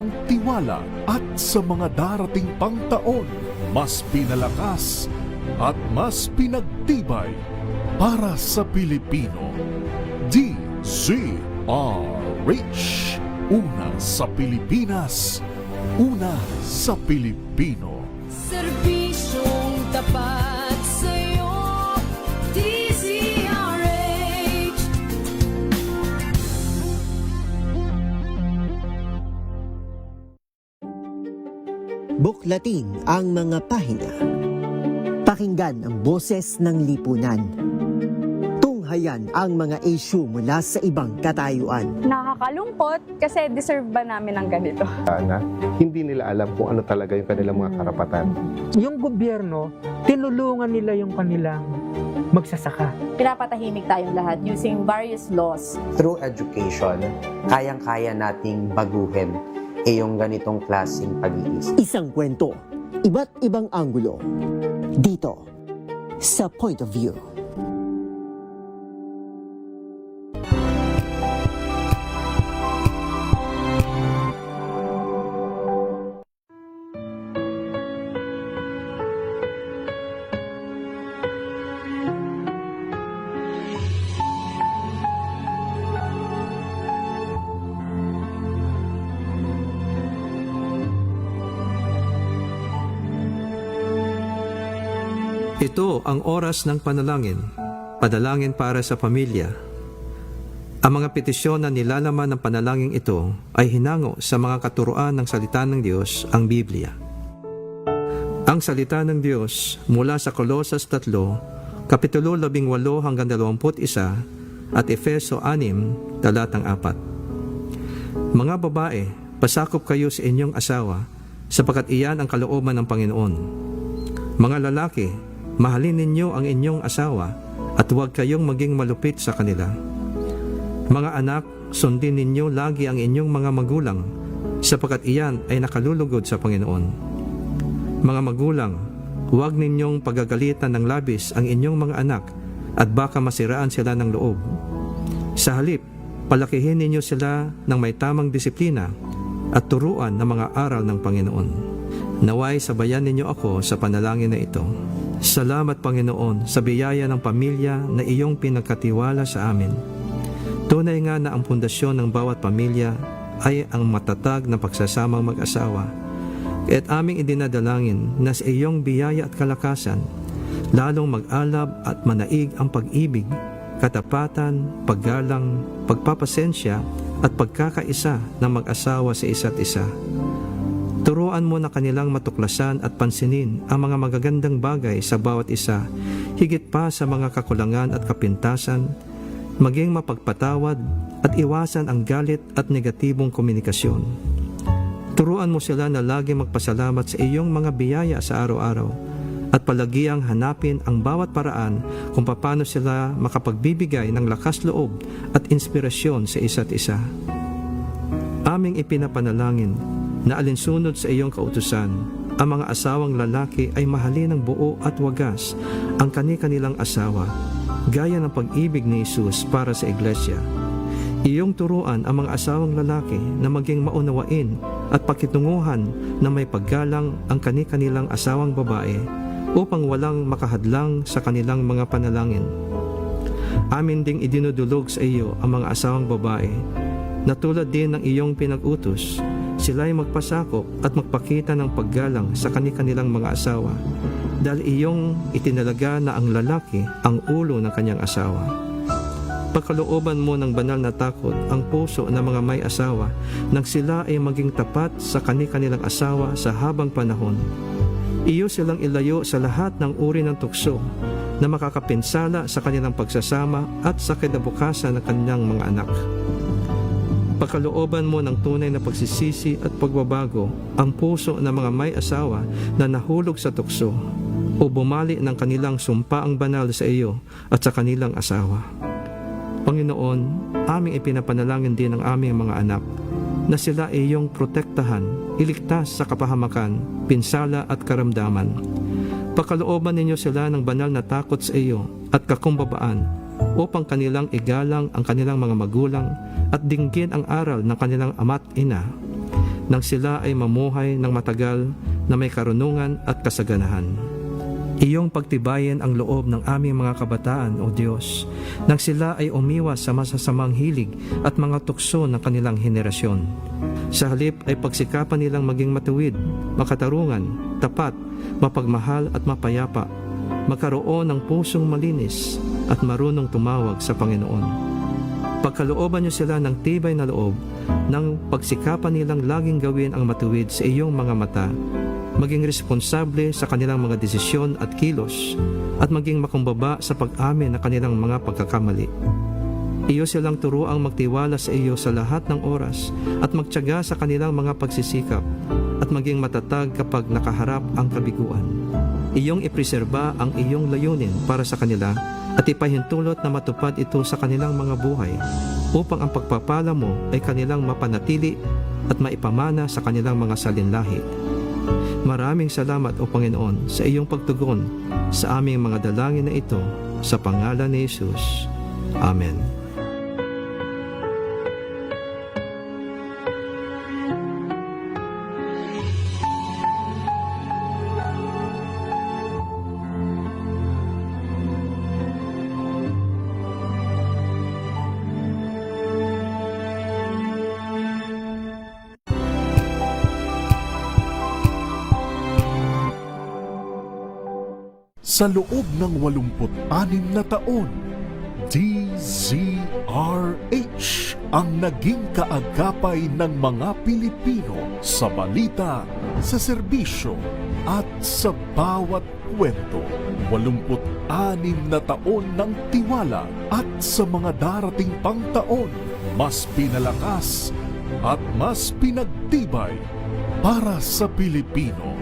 tiwala at sa mga darating pang taon, mas pinalakas at mas pinagtibay para sa Pilipino. DZRH. Una sa Pilipinas, una sa Pilipino. Serbisyong tapat sa'yo, DZRH. Buklatin ang mga pahina. Pakinggan ang boses ng lipunan. Tunghayan ang mga issue mula sa ibang katayuan. Nakakalungkot kasi deserve ba namin ng ganito? Na hindi nila alam kung ano talaga yung kanilang mga karapatan. Yung gobyerno, tinulungan nila yung kanilang magsasaka. Pinapatahimik tayong lahat using various laws. Through education, kayang-kaya nating baguhin yung ganitong klaseng pag-iisip. Isang kwento, iba't ibang anggulo. Dito, sa Point of View. Ito ang oras ng panalangin, panalangin para sa pamilya. Ang mga petisyon na nilalaman ng panalangin ito ay hinango sa mga katuruan ng salita ng Diyos, ang Biblia. Ang salita ng Diyos mula sa Kolosas 3, Kapitulo 18 hanggang 21 at Efeso 6, talatang 4. Mga babae, pasakop kayo sa inyong asawa, sapagkat iyan ang kalooban ng Panginoon. Mga lalaki, mahalin ninyo ang inyong asawa at huwag kayong maging malupit sa kanila. Mga anak, sundin ninyo lagi ang inyong mga magulang sapagkat iyan ay nakalulugod sa Panginoon. Mga magulang, huwag ninyong pagagalitan ng labis ang inyong mga anak at baka masiraan sila ng loob. Sa halip, palakihin ninyo sila ng may tamang disiplina at turuan ng mga aral ng Panginoon. Naway sabayan ninyo ako sa panalangin na ito. Salamat Panginoon sa biyaya ng pamilya na iyong pinagkatiwala sa amin. Tunay nga na ang pundasyon ng bawat pamilya ay ang matatag na pagsasamang mag-asawa. Kaya't aming idinadalangin na sa iyong biyaya at kalakasan, lalong mag-alab at manaig ang pag-ibig, katapatan, paggalang, pagpapasensya at pagkakaisa ng mag-asawa sa isa't isa. Turuan mo na kanilang matuklasan at pansinin ang mga magagandang bagay sa bawat isa, higit pa sa mga kakulangan at kapintasan, maging mapagpatawad at iwasan ang galit at negatibong komunikasyon. Turuan mo sila na lagi magpasalamat sa iyong mga biyaya sa araw-araw at palagiang hanapin ang bawat paraan kung paano sila makapagbibigay ng lakas loob at inspirasyon sa isa't isa. Aming ipinapanalangin na alinsunod sa iyong kautusan, ang mga asawang lalaki ay mahalin ng buo at wagas ang kani-kanilang asawa, gaya ng pag-ibig ni Jesus para sa iglesia. Iyong turuan ang mga asawang lalaki na maging maunawain at pakitunguhan na may paggalang ang kani-kanilang asawang babae upang walang makahadlang sa kanilang mga panalangin. Amin ding idinudulog sa iyo ang mga asawang babae na tulad din ng iyong pinag-utos, sila ay magpasakop at magpakita ng paggalang sa kani-kanilang mga asawa dahil iyong itinalaga na ang lalaki ang ulo ng kanyang asawa. Pagkalooban mo ng banal na takot ang puso ng mga may asawa nang sila ay maging tapat sa kani-kanilang asawa sa habang panahon. Iyo silang ilayo sa lahat ng uri ng tukso na makakapinsala sa kanilang pagsasama at sa kinabukasan ng kanilang mga anak. Pagkalooban mo ng tunay na pagsisisi at pagbabago ang puso ng mga may asawa na nahulog sa tukso o bumali ng kanilang sumpaang banal sa iyo at sa kanilang asawa. Panginoon, aming ipinapanalangin din ang aming mga anak na sila ay iyong protektahan, iligtas sa kapahamakan, pinsala at karamdaman. Pagkalooban ninyo sila ng banal na takot sa iyo at kakumbabaan upang kanilang igalang ang kanilang mga magulang at dinggin ang aral ng kanilang ama't ina. nang sila ay mamuhay ng matagal na may karunungan at kasaganahan. Iyong pagtibayin ang loob ng aming mga kabataan, O Diyos, nang sila ay umiwas sa masasamang hilig at mga tukso ng kanilang henerasyon. Sa halip ay pagsikapan nilang maging matuwid, makatarungan, tapat, mapagmahal at mapayapa, magkaroon ng pusong malinis at marunong tumawag sa Panginoon. Pagkalooban niyo sila ng tibay na loob, nang pagsikapan nilang laging gawin ang matuwid sa iyong mga mata, maging responsable sa kanilang mga desisyon at kilos, at maging makumbaba sa pag-amin ng kanilang mga pagkakamali. Iyo silang turuang magtiwala sa iyo sa lahat ng oras at magtiyaga sa kanilang mga pagsisikap at maging matatag kapag nakaharap ang kabiguan. Iyong ipreserba ang iyong layunin para sa kanila at ipahintulot na matupad ito sa kanilang mga buhay upang ang pagpapala mo ay kanilang mapanatili at maipamana sa kanilang mga salinlahi. Maraming salamat, O Panginoon, sa iyong pagtugon sa aming mga dalangin na ito sa pangalan ni Jesus. Amen. Sa loob ng 86 na taon, DZRH ang naging kaagapay ng mga Pilipino sa balita, sa serbisyo at sa bawat kwento. 86 na taon ng tiwala at sa mga darating pang taon, mas pinalakas at mas pinagtibay para sa Pilipino.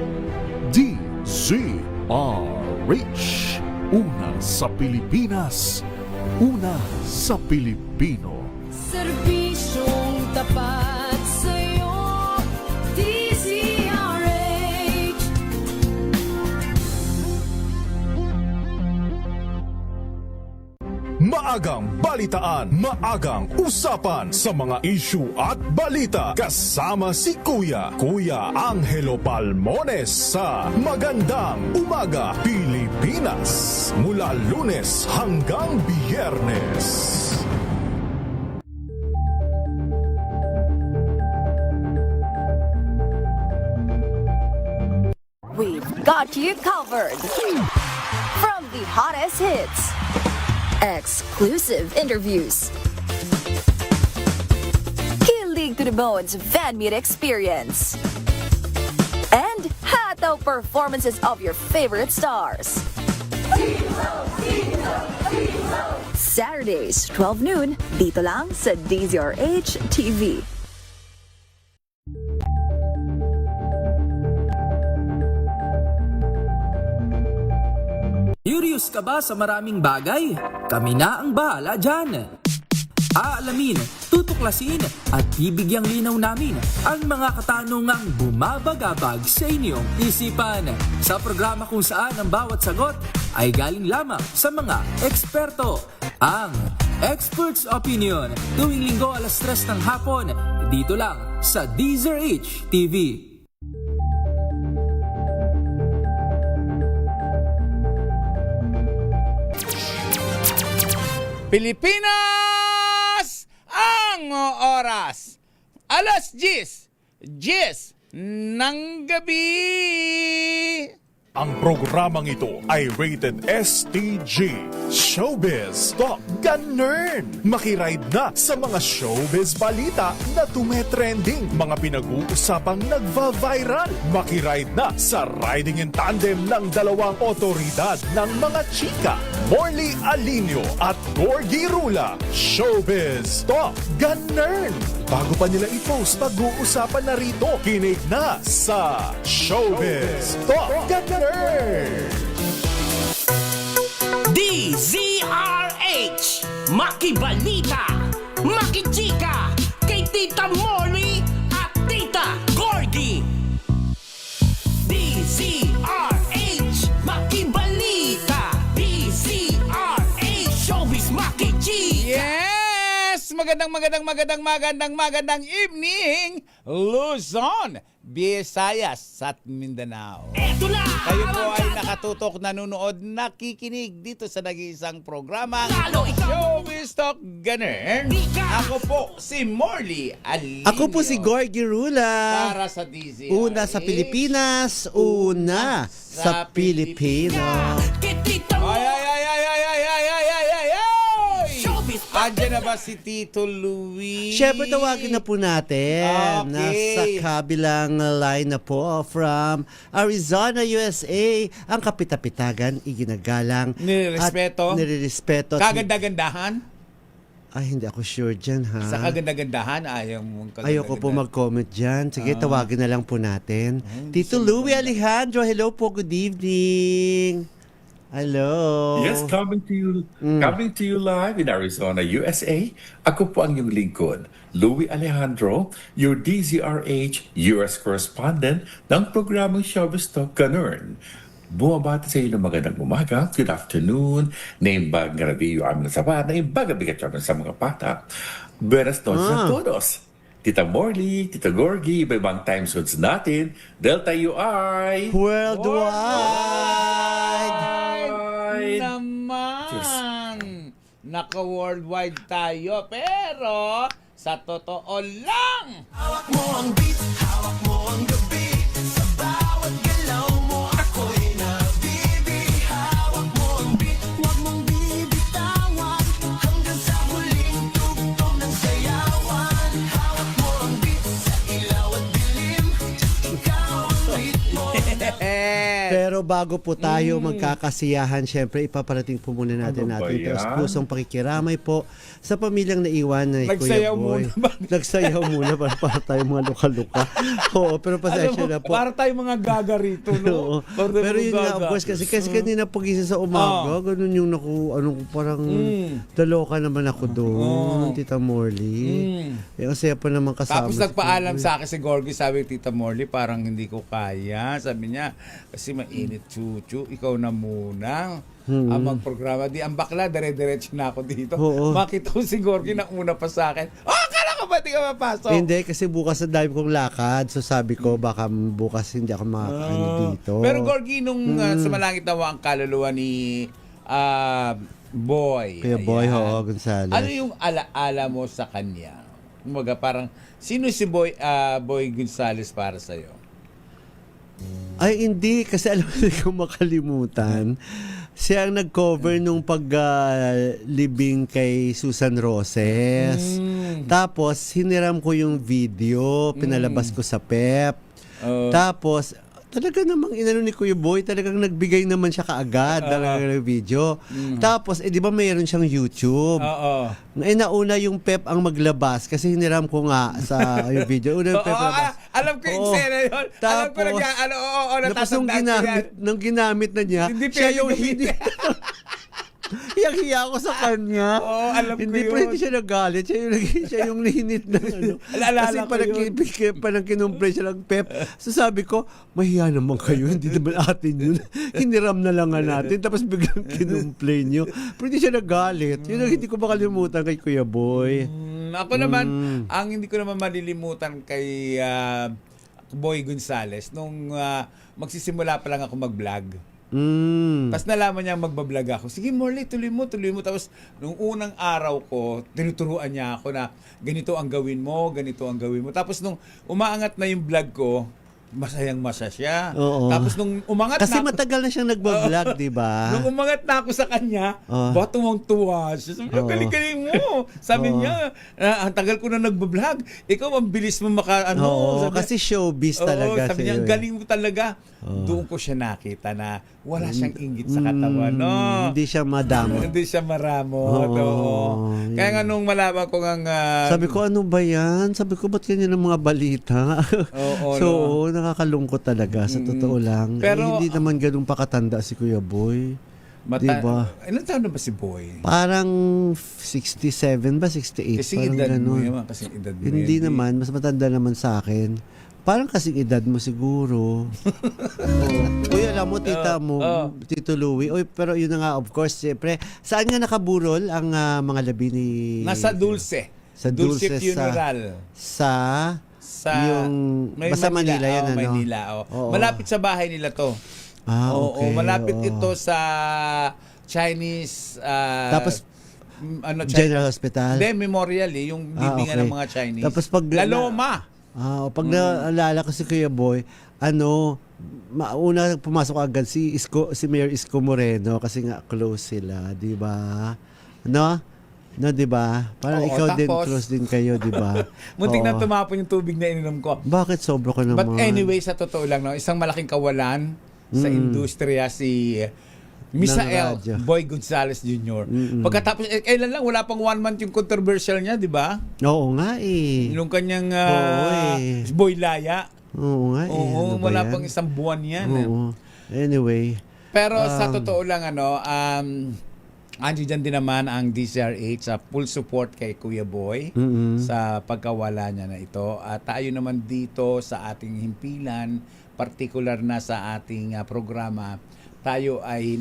DZRH, una sa Pilipinas, una sa Pilipino. Serbisyong tapat sa'yo, DZRH. Maagang balitaan, maagang usapan sa mga issue at balita. Kasama si Kuya Angelo Palmones sa Magandang Umaga Pilipinas. Mula Lunes hanggang Biyernes. We've got you covered. From the hottest hits, exclusive interviews, kilig to the bones fan meet experience, and hataw performances of your favorite stars. Saturdays, 12 noon, dito lang sa DZRH TV. Curious ka ba sa maraming bagay? Kami na ang bahala dyan. Aalamin, tutuklasin at bibigyang linaw namin ang mga katanungang bumabagabag sa inyong isipan. Sa programa kung saan ang bawat sagot ay galing lamang sa mga eksperto. Ang Expert's Opinion, tuwing linggo 3:00 ng hapon, dito lang sa DZRH TV. Pilipinas ang oras. 10:10 ng gabi. Ang programang ito ay rated STG. Showbiz Talk Ganern. Makiride na sa mga showbiz balita na tumetrending, mga pinag-uusapang nagva-viral. Makiride na sa riding in tandem ng dalawang otoridad ng mga chika, Morley Alinio at Gorgie Rula. Showbiz Talk Ganern. Bago pa nila i-post, pag-uusapan na rito. Kinig na sa Showbiz Talk Ganern. DZRH, Makibalita, Makichika, kay Tita Molly at Tita Gorgie. DZRH, Makibalita, DZRH, Showbiz Makichika. Yes! magandang evening, Luzon, Visayas at Mindanao. Kayo po ay nakatutok, nanonood, nakikinig dito sa nag-iisang programa Showbiz Talk Ganun. Ako po si Morley Alinio. Ako po si Gorgie Rula. Para sa DZRH. Una sa Pilipinas, una sa Pilipinas. Andiyan na ba si Tito Louie? Siyempre, tawagin na po natin. Okay. Nasa kabilang line na po from Arizona, USA. Ang kapitapitagan, iginagalang. Nirerespeto? At nirerespeto. Kaganda-gandahan? Ay, hindi ako sure dyan, ha? Sa kaganda-gandahan, ayaw mong kaganda-gandahan. Ayoko po mag-comment dyan. Sige, tawagin na lang po natin. Tito Louie Alejandro, hello po, good evening. Hello. Yes, coming to you live in Arizona, USA. Ako po ang iyong lingkod, Louie Alejandro, your DZRH US correspondent ng programang Showbiz Talk Ganun. Bumabati sa iyo ng magandang umaga, good afternoon, naimbag nga rabi yung aming sabat, naimbag gabi ka sa mga bata. Buenas noches a todos. Tita Morley, Tita Gorgie, iba-ibang time zones natin, Delta UI. Worldwide! Naman! Naka-worldwide tayo, pero sa totoo lang! Hawak mo ang beat, hawak mo ang gabi, sa bawat galaw mo ako'y nabibi. Hawak mo ang beat, huwag mong bibitawan, hanggang sa huling tugtog ng sayawan. Hawak mo ang beat, sa ilaw at dilim, ikaw ang ritmo. Pero bago po tayo magkakasiyahan, syempre ipaparating po muna natin ating pusong pakikiramay po sa pamilyang naiwan na Kuya Boy. Nagsayaw muna para tayo mga luka-luka. Oo, pero pasensya na po. Para tayo mga gaga rito, no? Pero yun nga, of course, kasi kanina pag-isa sa umaga, ganun yung parang daloka naman ako doon, Tita Morley. Ang saya pa naman kasama. Tapos nagpaalam sa akin si Gorgie, sabi Tita Morley, parang hindi ko kaya. Sabi niya, kasi mainit chuchu, ikaw na muna ang magprograma. Di ang bakla, dire-diretso na ako dito. Makita ko si Gorgie na una pa sa akin. Akala ko ba di ka mapasok? Hindi, kasi bukas na dahil kong lakad. So sabi ko, baka bukas hindi ako makakaano dito. Pero Gorgie, nung sa malangit nawa ang kaluluwa ni Boy. Kuya Boy, Gonzales. Ano yung alaala mo sa kanya? Kumaga, parang, sino si Boy Gonzales para sa'yo? Ay, hindi. Kasi alam mo, hindi ko makalimutan. Siya ang nag-cover nung pag-libing kay Susan Roses. Tapos, hiniram ko yung video. Pinalabas ko sa PEP. Tapos, talaga namang inano ni Kuya Boy, talagang nagbigay naman siya kaagad ng video. Tapos, di ba mayroon siyang YouTube? Nauna yung Pep ang maglabas kasi hiniram ko nga sa yung video. Una yung Pep labas. Alam ko yung eksena yun. Alam ko na tapos nung ginamit na niya, siya yung hindi. Hiyang-hiya ako sa kanya. Alam ko hindi yun. Pero hindi siya nagalit. Siya yung linit na ano. Kasi parang kinumplay siya ng Pep. So sabi ko, mahiya naman kayo. Hindi naman atin yun. Hiniram na lang nga natin. Tapos biglang kinumplay nyo. Pero hindi siya nagalit. Yun ang hindi ko makalimutan kay Kuya Boy. Ako naman, ang hindi ko naman malilimutan kay Boy Gonzales, nung magsisimula pa lang ako mag-vlog. Tapos nalaman niya magbablog ako. Sige Morley, tuloy mo. Tapos nung unang araw ko, tinuturuan niya ako na ganito ang gawin mo. Tapos nung umaangat na yung vlog ko, masayang-masa siya. Tapos nung umangat kasi na matagal na siyang nagbablog, di ba? Nung umangat na ako sa kanya, tuwang-tuwa siya. Sabi niya, galing-galing mo. Sabi niya, ang tagal ko na nagbablog. Ikaw, ang bilis mo kasi showbiz talaga. Sabi niya, ang galing mo talaga. Doon ko siya nakita na wala siyang inggit sa katawan. Hindi siya madamot. Hindi siya maramot. Kaya nga nung malaman ko sabi ko, ano ba yan? Sabi ko, ba't ganyan ang mga balita? Nakakalungkot talaga. Sa totoo lang. Pero, hindi naman ganun pakatanda si Kuya Boy. Diba? Ilan taon na ba si Boy? Parang 67 ba? 68? Kasi parang edad ganun. mo yun. Kasi edad mo hindi naman. Mas matanda naman sa akin. Parang kasing edad mo siguro. Uy, alam mo, tita mo, Tito Louie. Uy, pero yun na nga, of course, siyempre. Saan nga nakaburol ang mga labi ni... Nasa Dulce. Sa Dulce Dulce Funeral. sa yung may basta Manila yan, oh, ano? Manila, oh. Oo. Malapit sa bahay nila to. Okay. Malapit oo. ito sa Chinese Tapos, Chinese, General Hospital? Hindi, memorial yung libingan okay. ng mga Chinese. Tapos pag La Loma. Pag naalala ko si Kuya Boy, una pumasok agad si Mayor Isko Moreno kasi nga close sila, 'di ba? No, 'di ba? Parang Oo, ikaw din tapos, close din kayo, 'di ba? Muntik na Oo. tumapon yung tubig na ininom ko. Bakit sobra ka naman? But anyway, sa totoo lang, no, isang malaking kawalan sa industriya si Misael radyo. Boy Gonzales Jr. Pagkatapos, kailan lang, wala pang 1 month yung controversial niya, di ba? Oo nga eh. Yung kanyang Oo Boy Laya. Oo nga eh. Oo, Ano ba wala yan? pang isang buwan yan. Oo. Anyway. Pero sa totoo lang, andiyan din naman ang DCRH sa full support kay Kuya Boy sa pagkawala niya na ito. At tayo naman dito sa ating himpilan, particular na sa ating programa, tayo ay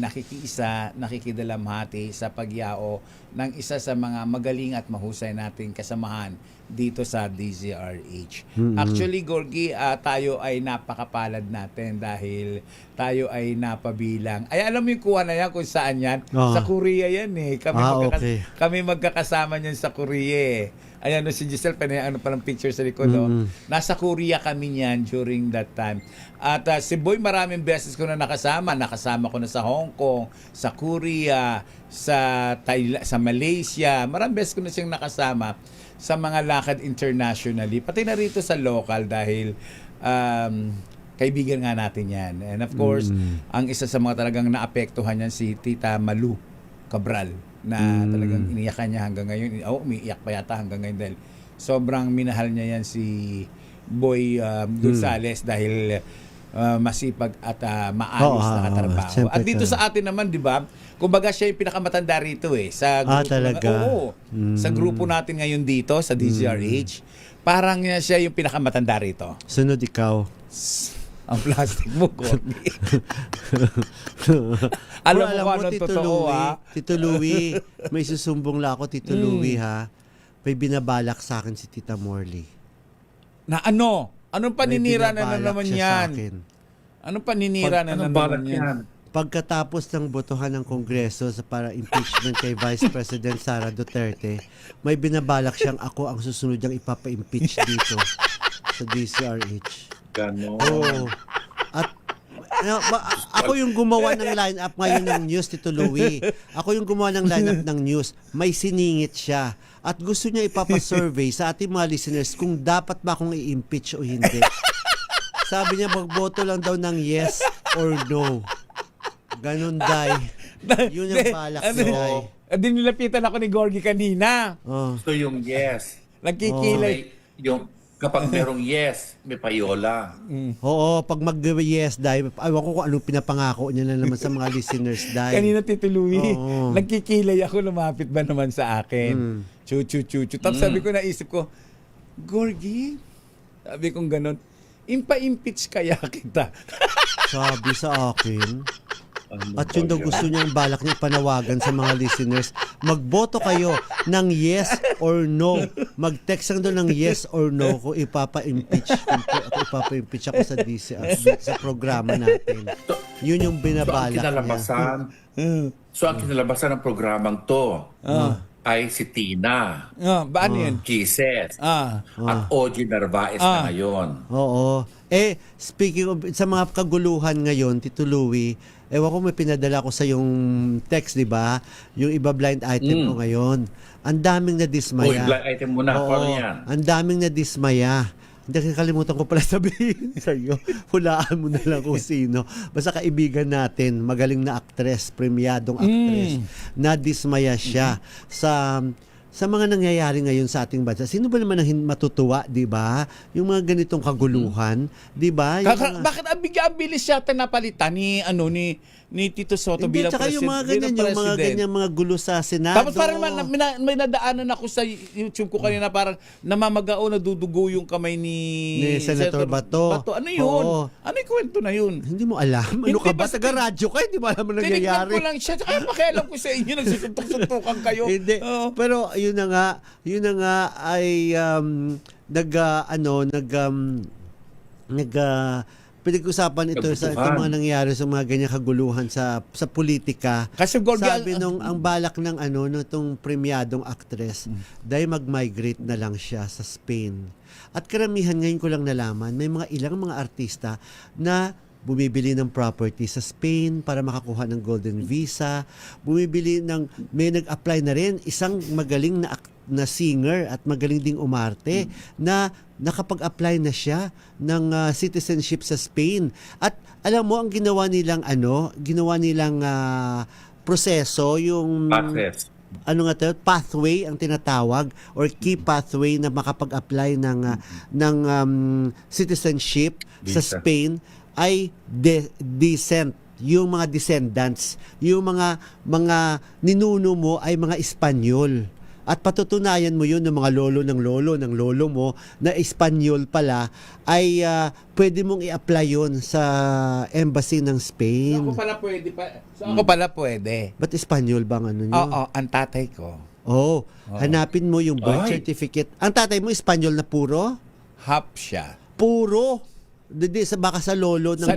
nakikidalamhati sa pagyao ng isa sa mga magaling at mahusay nating kasamahan dito sa DZRH. Actually, Gorgie, tayo ay napakapalad natin dahil tayo ay napabilang. Ay, alam mo yung kuha na yan kung saan yan? Sa Korea yan eh. Kami magkakasama niyan sa Korea eh. Ayan, si Giselle, palang picture sa likod. Nasa Korea kami niyan during that time. At si Boy, maraming beses ko na nakasama. Nakasama ko na sa Hong Kong, sa Korea, sa Malaysia. Maraming beses ko na siyang nakasama sa mga lakad internationally. Pati na rito sa local dahil kaibigan nga natin yan. And of course, ang isa sa mga talagang naapektuhan yan si Tita Malu Cabral, na talagang iniyakan niya hanggang ngayon. Umiiyak pa yata hanggang ngayon dahil sobrang minahal niya yan si Boy Gonzales dahil masipag at maayos na katrabaho. At dito sa atin naman, di ba, kumbaga siya yung pinakamatanda rito sa grupo. Talaga? Sa grupo natin ngayon dito sa DZRH, parang siya yung pinakamatanda rito. Sunod ikaw. Ang plastic mo, Gordy. Alam mo kung anong totoo, ha? Tito Louie, may susumbong lang ako, Tito Louie, ha? May binabalak sa akin si Tita Morley. Na ano? Anong paninira na naman yan? Anong paninira na naman yan? Pagkatapos ng botohan ng Kongreso sa para impeachment kay Vice President Sara Duterte, may binabalak siyang ako ang susunod niyang ipapa-impeach dito sa DCRH. Oo. At ako yung gumawa ng lineup ngayon ng news, Tito Louie. Ako yung gumawa ng lineup ng news. May siningit siya. At gusto niya ipapasurvey sa ating mga listeners kung dapat ba akong i-impeach o hindi. Sabi niya, magboto lang daw ng yes or no. Ganon, Day. Yun yung balak niya, Day. Dinilapitan ako ni Gorgie kanina. So yung yes. Nagkikilay. Yung kapag merong yes, may payola. Oo, pag mag-yes, Day, ayaw ko kung anong pinapangako niya na naman sa mga listeners, Day. Kanina, Tito Louie, nagkikilay ako, lumapit ba naman sa akin? Chu. Tapos sabi ko, naisip ko, Gorgie, sabi kong ganun, impa-impeach kaya kita. Sabi sa akin. At yun daw gusto niyang balak niya panawagan sa mga listeners. Magboto kayo ng yes or no. Mag-text lang doon ng yes or no kung ipapa-impeach. Kung ipapa-impeach ako sa DCR, sa programa natin. Yun yung binabalak niya. So ang kinalabasan ng programang to ay si Tina. Paano yun? Kisses. At OG Narvaez na ngayon. Oo. Speaking of, sa mga kaguluhan ngayon, Tito Louie, ewan ko may pinadala ko sa yung text, di ba? Yung iba blind item ko ngayon. Ang daming nadismaya. Blind item mo na. Oo, ang daming nadismaya. Hindi, kalimutan ko pala sabihin sa iyo. Hulaan mo na lang kung sino. Basta kaibigan natin, magaling na aktres, premiadong aktres. Nadismaya siya sa mga nangyayari ngayon sa ating bansa. Sino ba naman ang matutuwa, di ba? Yung mga ganitong kaguluhan, di ba? Bakit ang bilis yata napalitan ni Tito Soto bilang president? Yung mga ganyan, yung mga ganyan, mga gulo sa Senado. Tapos parang may nadaanan ako sa YouTube ko kanina, parang namamagao, nadudugo yung kamay ni Senator Bato. Ano yun? Oo. Ano yung kwento na yun? Hindi mo alam. Ano ka ba? Taga-radyo ka? Hindi mo alam mo nangyayari. Tinignan ko lang siya. Kaya pakialam ko sa inyo, nagsusuntok-suntukan kayo. Hindi. Pero yun na nga ay pinag-usapan ito sa itong mga nangyari sa mga ganyang kaguluhan sa politika. Kasi sabi nung ang balak ng nitong premyadong actress, dahil mag-migrate na lang siya sa Spain. At karamihan ngayon ko lang nalaman, may ilang mga artista na bumibili ng property sa Spain para makakuha ng golden visa, may nag-apply na rin, isang magaling na singer at magaling ding umarte na nakapag-apply na siya ng citizenship sa Spain. At alam mo, ang ginawa nilang proseso, yung pathway ang tinatawag, or key pathway na makapag-apply ng citizenship sa Spain ay descent, yung mga descendants, yung mga ninuno mo ay mga Espanyol. At patutunayan mo yun ng mga lolo ng lolo mo na Espanyol pala, ay pwede mong i-apply yun sa embassy ng Spain. Ako pala pwede pa. Ako pala pwede. Ba't Espanyol bang ano nyo? Oo, ang tatay ko. Hanapin mo yung birth certificate. Ang tatay mo Espanyol na puro? Half siya. Puro? Baka sa lolo ng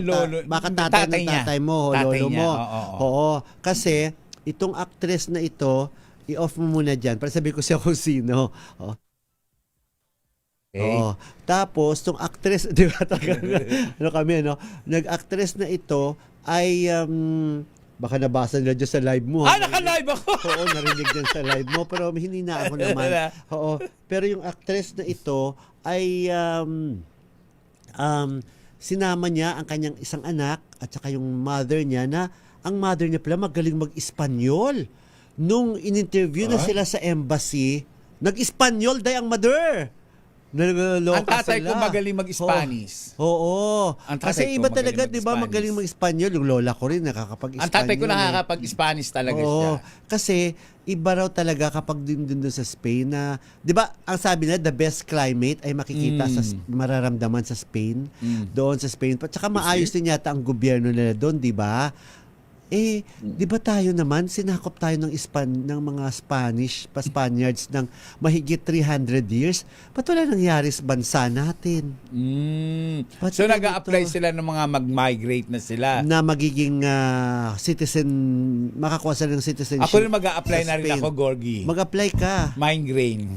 baka tatay ng tatay mo, lolo mo. Oo. Kasi itong actress na ito, i-off mo muna dyan para sabi ko siya kung sino. Tapos, itong actress, di ba, nag-actress na ito ay, baka nabasa nila dyan sa live mo. Naka-live ako! Oo, narinig dyan sa live mo, pero hindi na ako naman. Pero yung actress na ito ay, sinama niya ang kanyang isang anak at saka yung mother niya, na ang mother niya pala magaling mag-Espanyol. Nung in-interview na sila sa embassy, nag-Espanyol dahil ang mother. Ang tatay ko magaling mag-Spanish. Oo. Kasi iba talaga, di ba, magaling mag-Espanyol. Yung lola ko rin nakakapag-Espanyol. Ang tatay ko nakakapag-Spanish talaga siya. Kasi iba raw talaga kapag din sa Spain na, di ba, ang sabi na, the best climate ay makikita mararamdaman sa Spain. Doon sa Spain. At saka maayos din yata ang gobyerno nila doon, di ba? Di ba tayo naman, sinakop tayo ng mga Spaniards ng mahigit 300 years? Ba't wala nangyari sa bansa natin? So nag-a-apply sila ng mga mag-migrate na sila? Na magiging citizen, makakuha sila ng citizenship. Ako rin mag-a-apply na rin ako, Gorgie. Mag-apply ka. Migraine.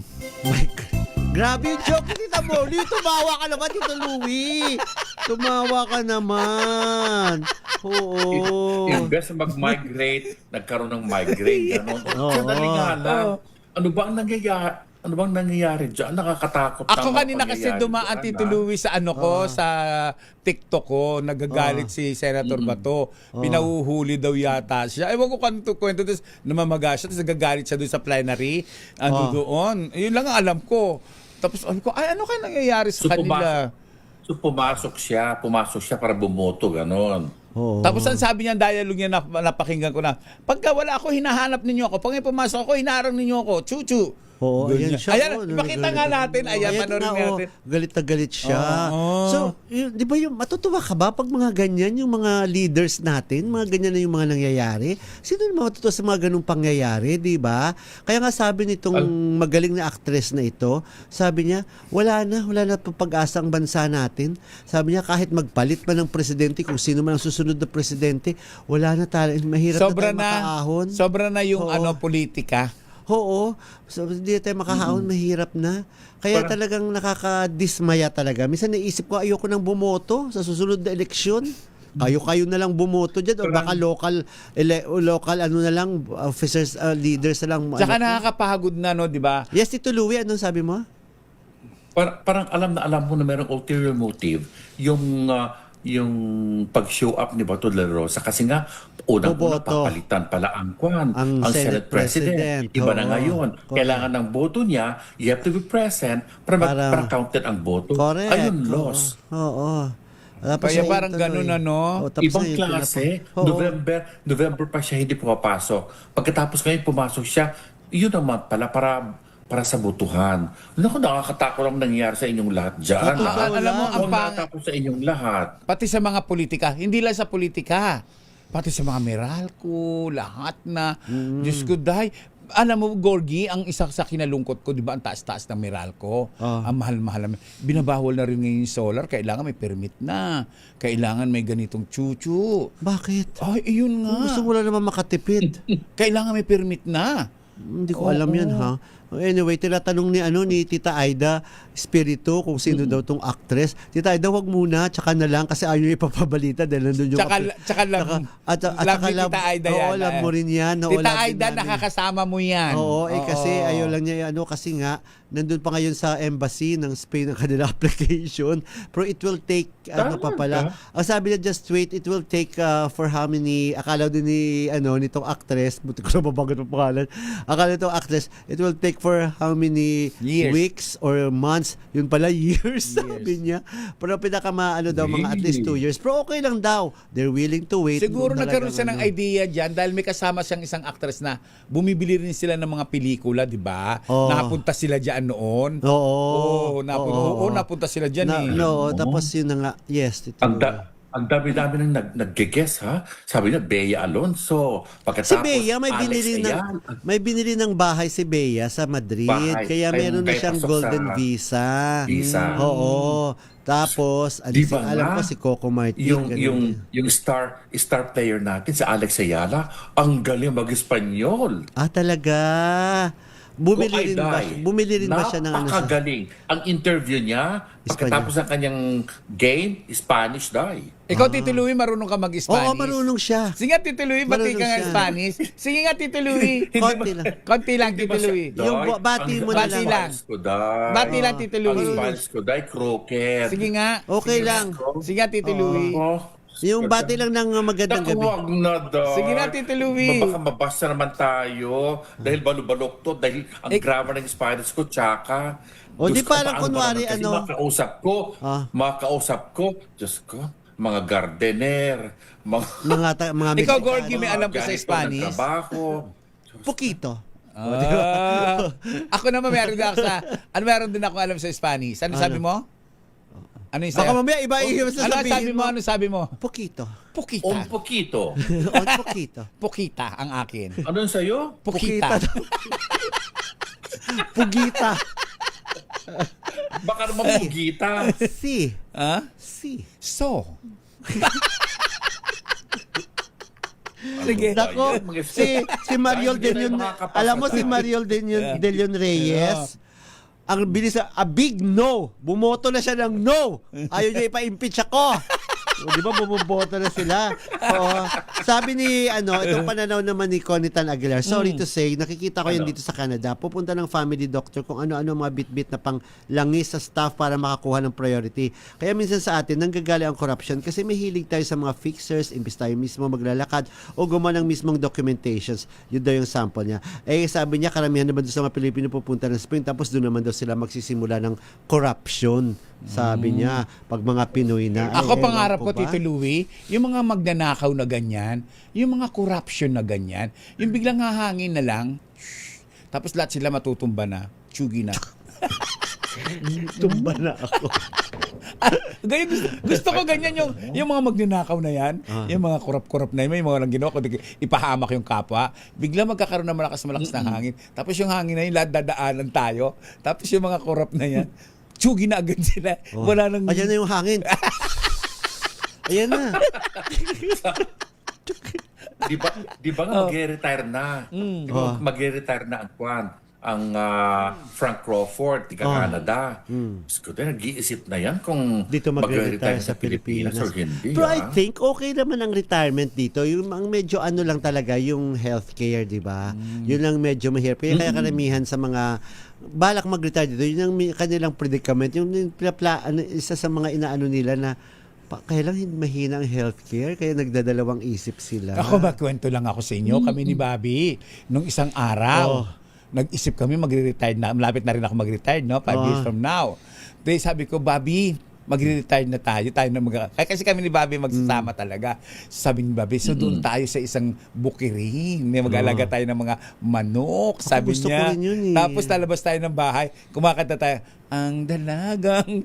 Grabe yung joke ni Tita Molly. Tumawa ka naman, Tito Louie. Tumawa ka naman. Oo. Imbes na mag-migrate, nagkaroon ng migraine. Sandali nga lang. Ano bang nangyayari dyan? Nakakatakot. Ako kanina kasi dumaan, Tito Louie, sa sa TikTok ko, nagagalit si Senator Bato. Pinahuhuli daw yata siya. Ewan ko kung kwento, tapos namamaga siya, tapos nagagalit siya doon sa plenary. Doon. Yun lang ang alam ko. Tapos ko, ano kaya nangyayari sa kanila? Pumasok siya para bumoto, gano'n. Tapos ang sabi niya, dialogue niya, napakinggan ko na, pagka wala ako, hinahanap ninyo ako. Pag pumasok ako, hinaharang ninyo ako. Chuchu. Ayan siya. Ayan, ipakita nga natin. Ayan, panorin natin. Galit na galit siya. So, di ba matutuwa ka ba pag mga ganyan, yung mga leaders natin, mga ganyan na yung mga nangyayari? Sino naman matutuwa sa mga ganung pangyayari, di ba? Kaya nga sabi nitong magaling na actress na ito, sabi niya, wala na pag-asa ang bansa natin. Sabi niya, kahit magpalit man ng presidente, kung sino man ang susunod na presidente, wala na tayo, mahirap na tayo makaahon. Sobra na yung politika. Oo. So, hindi tayo makahaon, mahirap na. Kaya talagang nakakadismaya talaga. Minsan naisip ko, ayoko nang bumoto sa susunod na eleksyon. Kayo na lang bumoto dyan. O baka local officers, leaders na lang. Saka nakakapagod na, di ba? Yes, Tito Louie, anong sabi mo? Parang alam mo na merong ulterior motive. Yung pag-show up ni Bato de la Rosa kasi nga unang-una papalitan pala ang Senate President. Iba na ngayon. Kailangan ng boto niya, you have to be present para counted ang boto. Correct. Ayun, loss. Oo. Kaya parang ganun Ibang klase. November pa siya hindi pumapasok. Pagkatapos ngayon pumasok siya, yun naman pala para sa botohan. Naku, nakakatakot ang nangyari sa inyong lahat dyan. Alam mo, ang nakatapos sa inyong lahat. Pati sa mga politika, hindi lang sa politika, pati sa mga Meralco, lahat na. Diyos ko, Alam mo, Gorgie, ang isa sa kinalungkot ko, di ba, ang taas-taas ng Meralco, ang mahal-mahal. Binabawal na rin ngayon yung solar, kailangan may permit na. Kailangan may ganitong chuchu. Bakit? Ay, yun nga. Gusto mo lang naman makatipid. Kailangan may permit na. Hindi ko alam yan, ha? Anyway, tinatanong ni Tita Aida Espiritu kung sino daw tong actress. Tita Aida, wag muna, tsaka na lang kasi ayaw niya ipapabalita dahil nandun yung... Tsaka lang. Tita Aida yan. Oo, alam mo rin yan. Tita Aida, nakakasama mo yan. Oo, kasi ayaw lang niya, kasi nga, nandun pa ngayon sa embassy ng Spain ang kanila application. Pero it will take, pa pala. Ang sabi niya, just wait, it will take for how many, akala din nitong actress, buti ko na mabagat ang pangalan, akala nitong actress, it will take for how many weeks or months, yun pala years, sabi niya. Pero pinaka daw mga at least 2 years. Pero okay lang daw. They're willing to wait. Siguro nagkaroon siya ng idea dyan dahil may kasama siyang isang actress na bumibili rin sila ng mga pelikula, di ba? Nakapunta sila dyan noon. Oo. Napunta sila dyan tapos yun na nga. Yes. Ang dami-dami nang nag-guess, ha? Sabi niya, Bea Alonso. Si Bea, may binili ng bahay si Bea sa Madrid. Kaya meron na siyang golden visa. Oo. Tapos, alam ko si Coco Martin. Yung star player natin, si Alex Ayala, ang galing mag-Espanyol. Talaga? Bumili rin ba siya ng napakagaling. Ang interview niya, pagkatapos ng kanyang game, Spanish dahil. Ikaw, Tito Louie, marunong ka mag-Spanish? Oo, marunong siya. Sige nga, Tito Louie, bati ka nga Spanish. Sige nga, Tito Louie. Konti lang, Tito Louie. Yung bati mo na lang. Bati lang, Tito Louie. Ang Spanish ko dahil, croquet. Sige nga. Okay lang. Sige nga, Tito Louie. Yung bati lang ng magandang gabi. Huwag na daw. Sige na, Tito Louie. Baka mabasa naman tayo. Dahil balubalok to. Dahil ang grammar ng Spanish ko, tsaka. O di parang kunwari Makausap ko. Diyos ko. Mga gardener. Mga Ikaw, Gorgie, may alam ka sa Spanish? Pukito. Ako naman meron din ako alam sa Spanish. Ano sabi mo? Ano yung baka mamaya iba yung sasabihin mo. Ano sabi mo? Pukito. Pukita. Un poquito. Pukito. Pukita ang akin. Ano yung sa'yo? Pukita. Pugita. Baka naman pugita. Si. So. Sige. Nako, si Mariol Delion, alam mo si Mariol Delion Reyes, ang bilis a big no. Bumoto na siya ng no. Ayaw niya ipa-impeach ako. Di ba bumuboto na sila? Oo. Sabi ni itong pananaw naman ni Conitan Aguilar, sorry to say, nakikita ko yan dito sa Canada. Pupunta ng family doctor kung ano-ano mga bit-bit na pang langis sa staff para makakuha ng priority. Kaya minsan sa atin nanggagaling ang corruption kasi may hilig tayo sa mga fixers, imbis tayo mismo maglalakad o gumawa ng mismong documentations. Yun daw yung sample niya. Sabi niya karamihan naman doon sa mga Pilipino pupunta ng Spain tapos doon naman daw sila magsisimula ng corruption. Sabi niya, pag mga Pinoy na. Ako pangarap ko, Tito Louie, yung mga magnanakaw na ganyan, yung mga corruption na ganyan, yung biglang hahangin na lang, tapos lahat sila matutumba na, tsugi na. Tumba na ako. Gusto ko ganyan yung mga magnanakaw na yan, yung mga korap-korap na yun, may mga lang ginawa ko, ipahamak yung kapwa, bigla magkakaroon ng malakas na hangin, tapos yung hangin na yun, lahat dadaanan tayo, tapos yung mga korap na yan, tsugi na agad sila. Wala nang... Ayan na yung hangin. Ayan na. Di ba nga mag-retire na? Di ba mag-retire na ang Frank Crawford, tiga Canada. Gusto din, nag-iisip na yan kung dito mag-retire sa Pilipinas or hindi. Pero I think okay naman ang retirement dito. Yung medyo lang talaga, yung healthcare, di ba? Yun lang medyo mahirap. Kaya karamihan sa mga balak mag-retire dito, yun ang kanilang predicament. Yung isa sa mga inaano nila na kailang mahina ang healthcare, kaya nagdadalawang isip sila. Ako magkwento lang ako sa inyo. Kami ni Bobby, nung isang araw, nag-isip kami magre-retire na. Malapit na rin ako mag-retire, no? 5 years from now. Then sabi ko, Bobby, magre-retire na tayo na kasi kami ni Bobby magsasama talaga. Sabi ni Bobby, so doon tayo sa isang bukirin. May mag-alaga tayo ng mga manok, sabi gusto niya. ko rin yun, eh. Tapos lalabas tayo ng bahay, kumakanta tayo, ang dalagang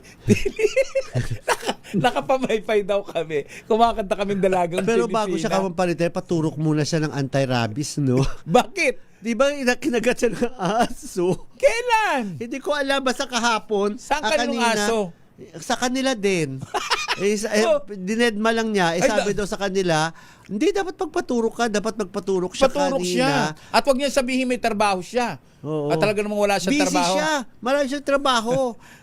nakapamaypay daw kami. Kumakanta kaming dalagang Pero Pilipina. bago siya kapampalit, paturok muna siya ng anti-rabies, no? Bakit? Di ba kinagat siya ng aso? Kailan? Hindi ko alam, basta kahapon. Saan ka nung aso? Sa kanila din. Dinedma lang niya. Sabi daw sa kanila, hindi, dapat magpaturok ka. Dapat magpaturok siya Paturok kanina. siya. At wag niya sabihin may trabaho siya. Oo. At talaga namang wala siyang Busy trabaho. siya. Marami siyang trabaho.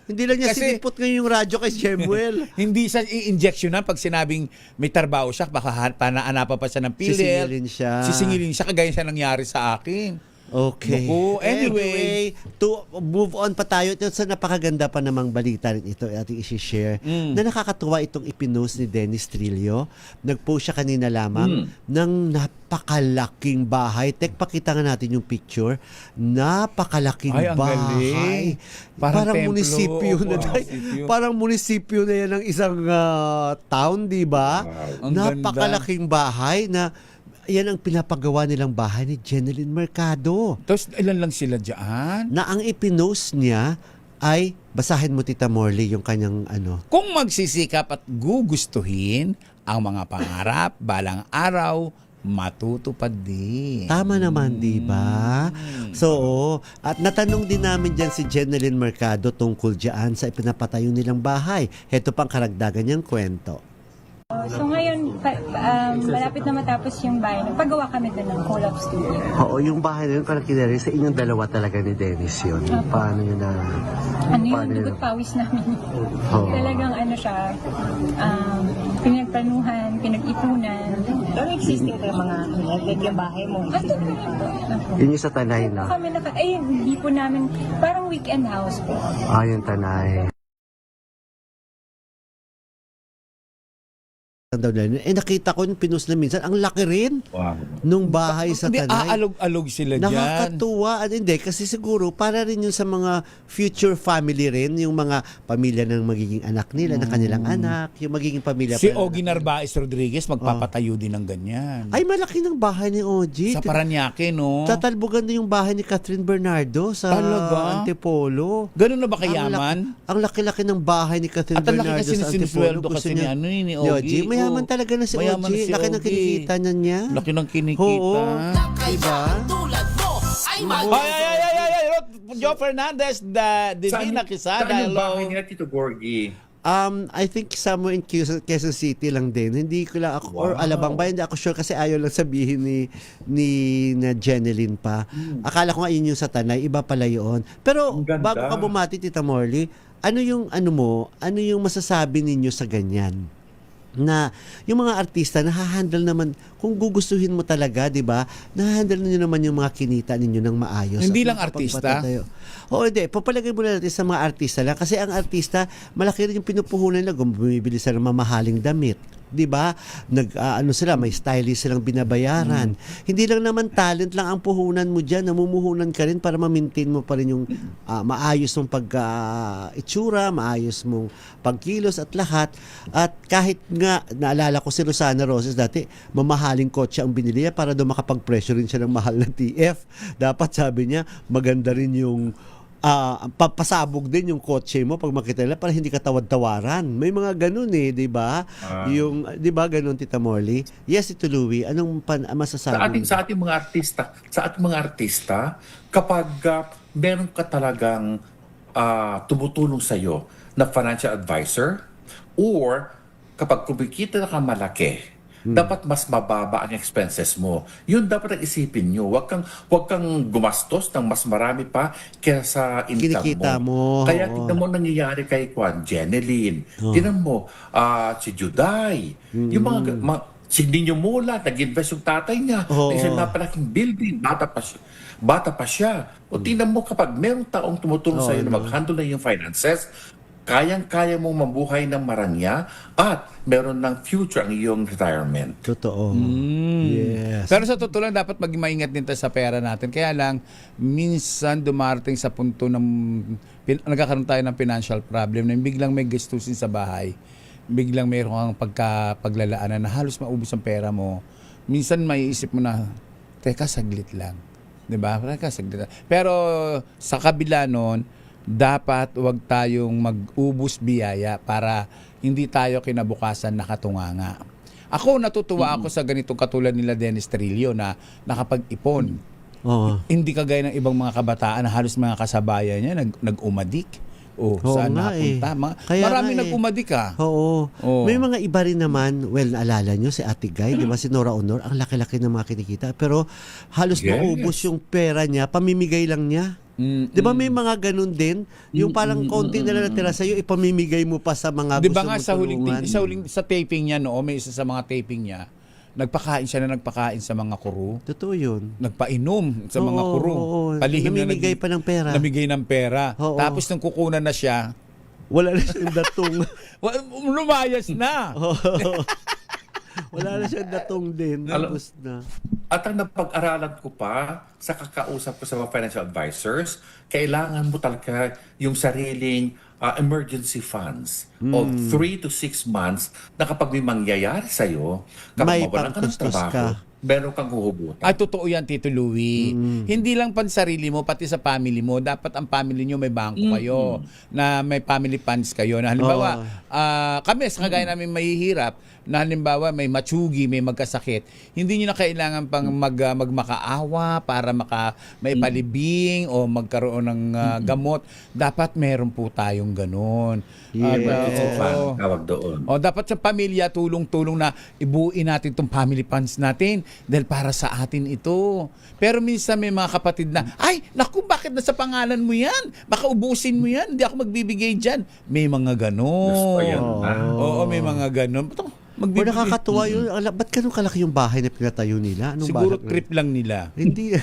Hindi lang niya Kasi- sinipot ngayon yung radyo kay Jemuel. Hindi siya i-injectionan pag sinabing may trabaho siya, baka panaanapan pa siya ng pilit. Sisingilin siya. Sisingilin siya, kagaya siya nangyari sa akin. Okay. Naku, anyway. To move on pa tayo ito sa napakaganda pa namang balita rin ito ating i-share na nakakatuwa itong ipinost ni Dennis Trillo. Nag-post siya kanina lamang ng napakalaking bahay. Pakita nga natin yung picture. Napakalaking Ay, ang bahay. galing. Parang templo. Munisipyo na Wow, tayo. munisipyo. Parang munisipyo na yan ng isang town, di ba? Ang ganda. Napakalaking bahay na yan ang pinapagawa nilang bahay ni Jeneline Mercado. Tapos ilan lang sila dyan? Na ang ipinost niya ay, basahin mo Tita Morley yung kanyang ano. Kung magsisikap at gugustuhin ang mga pangarap, balang araw, matutupad din. Tama naman, di ba? So, at natanong din namin dyan si Jeneline Mercado tungkol dyan sa ipinapatayo nilang bahay. Heto pang karagdagan niyang kwento. So ngayon, malapit na matapos yung bahay. Nagpagawa kami doon ng Collab Studio. Oo, yung bahay na yun, parang kinari sa inyong dalawa talaga ni Dennis yun. Paano yun na... Ano yun, dugot pawis namin. Oo. Talagang ano siya, pinagplanuhan, pinag-ipunan. Pero existing ka mga yung bahay mo. Yun yung sa Tanay na. Kami hindi po namin, parang weekend house po. Yung Tanay. Nakita ko yung pinost na minsan, ang laki rin nung bahay sa Hindi, Tanay. aalog-alog sila dyan. Nakakatuwa. Hindi, kasi siguro para rin yun sa mga future family rin, yung mga pamilya ng magiging anak nila, na kanilang anak, yung magiging pamilya. Si Ogie Narvaez Rodriguez magpapatayo din ng ganyan. Ay, malaki ng bahay ni Ogie. Sa Paranaque, no? Tatalbogan na yung bahay ni Catherine Bernardo sa Talaga? Antipolo. Ganun na ba kayaman? Ang laki-laki ng bahay ni Catherine At ang laki Bernardo kasi sa Antipolo. sinisweldo kasi ni ano ni Ogie. Mayaman talaga na si Mayaman Ogie. si Laki ng Ogie. kinikita niya. Laki ng kinikita. Oo. Diba? Ay, Joe Fernandez, Divina Quezada. Saan yung Hello. bahay nila, Tito Borgie? I think somewhere in Quezon City lang din. Hindi ko lang ako, or Alabang ba, hindi ako sure kasi ayaw lang sabihin ni na Jeneline pa. Akala ko nga yun yung sa Tanay, iba pala yun. Pero Ang ganda. bago ka bumati, Tita Morley, ano yung masasabi ninyo sa ganyan? Na yung mga artista nahahandle naman, kung gugustuhin mo talaga, di ba, nahahandle ninyo naman yung mga kinita ninyo ng maayos. Hindi At lang artista? makapagpatatayo. Oo, hindi. Papalagay muna natin sa mga artista lang. Kasi ang artista, malaki rin yung pinupuhunan nila kung bumibili sila ng mamahaling damit. Di ba? May stylist silang binabayaran. Hindi lang naman talent lang ang puhunan mo diyan, namumuhunan ka rin para ma-maintain mo pa rin yung maayos mong itsura, maayos mong pagkilos at lahat. At kahit nga naalala ko si Rosana Roses dati, mamahaling kotse ang binili niya para daw makapag-pressure rin siya ng mahal na TF. Dapat sabi niya, maganda rin yung papasabog din yung kotse mo pag makita nila para hindi ka tawad-tawaran. May mga ganun di ba? Yung, di ba ganun, Tita Morley? Yes, Tito Louie, anong masasabi? Sa ating mga artista, kapag meron ka talagang tumutulong sa iyo na financial advisor, or kapag kumikita na ka malaki, dapat mas mababa ang expenses mo. Yun dapat ang isipin nyo. Huwag kang gumastos ng mas marami pa kaysa sa income Kinikita mo. Kaya tignan mo nangyayari kay Jeneline. Tignan mo, si Juday. Yung mga si Nino Mola, nag-invest yung tatay niya. Isang napalaking building. Bata pa siya. O tingnan mo kapag merong taong tumutulong sa iyo na mag-handle na yung finances, kayang-kaya mong mabuhay ng marangya at meron ng future ang iyong retirement. Totoo. Yes. Pero sa totoo lang, dapat maging maingat din tayo sa pera natin. Kaya lang, minsan dumarating sa punto ng nagkakaroon tayo ng financial problem na biglang may gastusin sa bahay. Biglang mayroon kang paglalaanan na halos maubos ang pera mo. Minsan may isip mo na, teka, saglit lang. Diba? Teka, saglit lang. Pero sa kabila nun, dapat wag tayong mag-ubos biyaya para hindi tayo kinabukasan nakatunganga. Ako, natutuwa ako sa ganitong katulad nila Dennis Trillo na nakapag-ipon. Hindi kagaya ng ibang mga kabataan na halos mga kasabayan niya nag-umadik. Saan napunta? Marami nag-umadik Oo. May mga iba rin naman, naalala nyo si Ate Guy, di ba si Nora Honor, ang laki-laki ng mga kinikita. Pero halos maubos yung pera niya, pamimigay lang niya. Di ba may mga ganun din? Yung parang konti na lang natira sa'yo, ipamimigay mo pa sa mga gusto mo tulungan. Di ba sa taping niya, may isa sa mga taping niya, nagpakain sa mga kuru. Totoo yun. Nagpainom sa mga kuru. Palihim namimigay pa ng pera. Namigay ng pera. Tapos nang kukunan na siya, wala na siyang datong. Lumayas na. Wala na siyang datong din. Tapos na. At ang napag-aralan ko pa sa kakausap ko sa mga financial advisors, kailangan mo talaga yung sariling emergency funds of 3 to 6 months na kapag may mangyayari sa'yo, kapag mawalan ka ng trabaho, meron kang huhugutan. Ay, totoo yan, Tito Louie. Hindi lang pansarili mo, pati sa family mo. Dapat ang family nyo may bangko kayo, na may family funds kayo. Na halimbawa, kami, sa kagaya namin mahihirap, na halimbawa may matsugi, may magkasakit, hindi nyo na kailangan pang magmakaawa para may palibing o magkaroon ng gamot. Dapat meron po tayong ganun. Tawag doon. Dapat sa pamilya, tulong-tulong na ibuuin natin itong family funds natin dahil para sa atin ito. Pero minsan may mga kapatid na, ay, naku, bakit nasa pangalan mo yan? Baka ubusin mo yan, hindi ako magbibigay dyan. May mga ganun. Oo, may mga ganun. Nakakatuwa yun. Ba't ganun kalaki yung bahay na pinatayo nila? Siguro trip lang nila. Hindi.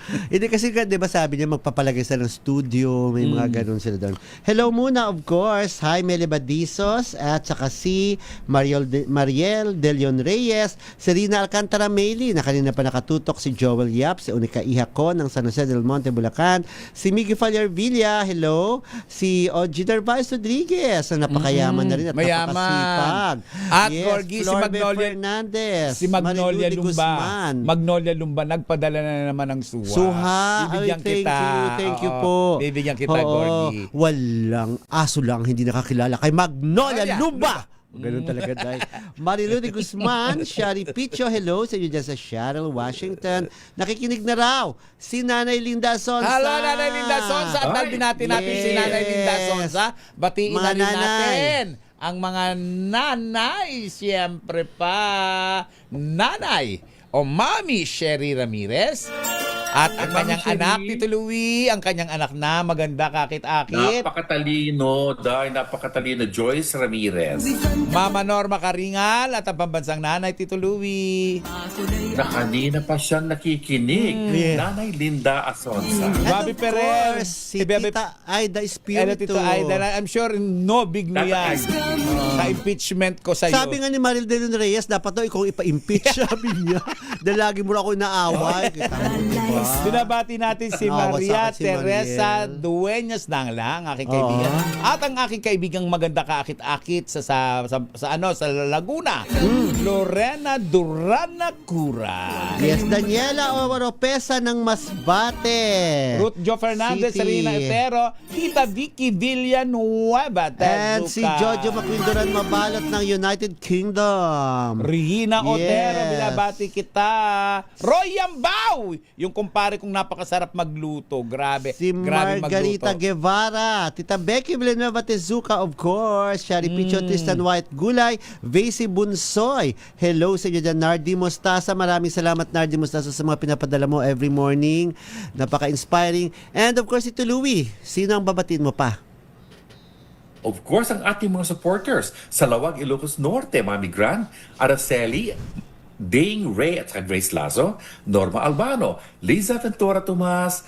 Hindi kasi, di ba sabi niya, magpapalagay sila ng studio, may mga ganun sila doon. Hello muna, of course. Hi, Meli Badizos, at saka si Mariel De Leon Reyes, Serena Alcantara Meli, na kanina pa nakatutok, si Joel Yap, si Unica Ihako ng San Jose del Monte, Bulacan, si Miggy Falier Villa, hello, si Ogie Darvais Rodriguez, na napakayaman na rin at napakasipag. At yes, Gorgie, si Magnolia Fernandez, si Magnolia Lumba. Guzman. Magnolia Lumba, nagpadala na naman ng suha. Bibigyan kita. Thank you po. Bibigyan kita, Gorgie. Walang aso lang hindi nakakilala kay Magnolia Lumba. Ganun talaga, Day. Marilu de Guzman, Shari Picho, hello sa inyo dyan sa Seattle, Washington. Nakikinig na raw si Nanay Linda Sonsa. Hello, Nanay Linda Sonsa. At natin si Nanay Linda Sonsa. Batiin na rin natin ang mga nanay, siyempre pa. Nanay o Mami Sherry Ramirez. At ang kanyang anak, Tito Louie, ang kanyang anak na maganda kakit-akit. Napakatalino, Joyce Ramirez. Mama Norma Karingal at ang pambansang nanay, Tito Louie. Na kanina pa siyang nakikinig. Nanay Linda Asonsa. Bobby Perez. Si Tita Aida Espiritu. Tito Aida, I'm sure no big no yan. Sa impeachment ko sa'yo. Sabi nga ni Mariel De Leon Reyes, dapat daw ikaw ipa-impeach, sabi niya. Dahil lagi mo na ako inaaway. Binabati natin si Maria Teresa Dueñas Dangla, aking kaibigan. At ang aking kaibigang maganda kaakit-akit sa Laguna. Lorena Durana Cura. Yes, Daniela Oropesa ng Masbate. Ruth Jo Fernandez, Serena Otero, Tita Vicky Villanueva, and si Jojo Maquindoran Mabalot ng United Kingdom. Rina Otero, binabati kita. Roy Yambao, yung kumpare kong napakasarap magluto. Grabe. Si Margarita Guevara, Tita Becky Villanueva Tezuka, of course. Shari Picho, Tristan White Gulay, Vesi Bunsoy. Hello sa inyo dyan, Nardi Mostasa. Maraming salamat, Nardi Mostasa, sa mga pinapadala mo every morning. Napaka-inspiring. And of course, Tito Louie, sino ang babatiin mo pa? Of course, ang ating mga supporters sa Lawag, Ilocos Norte, Mami Gran, Araceli, Ding Ray at Grace Lazo, Norma Albano, Liza Ventura Tomas,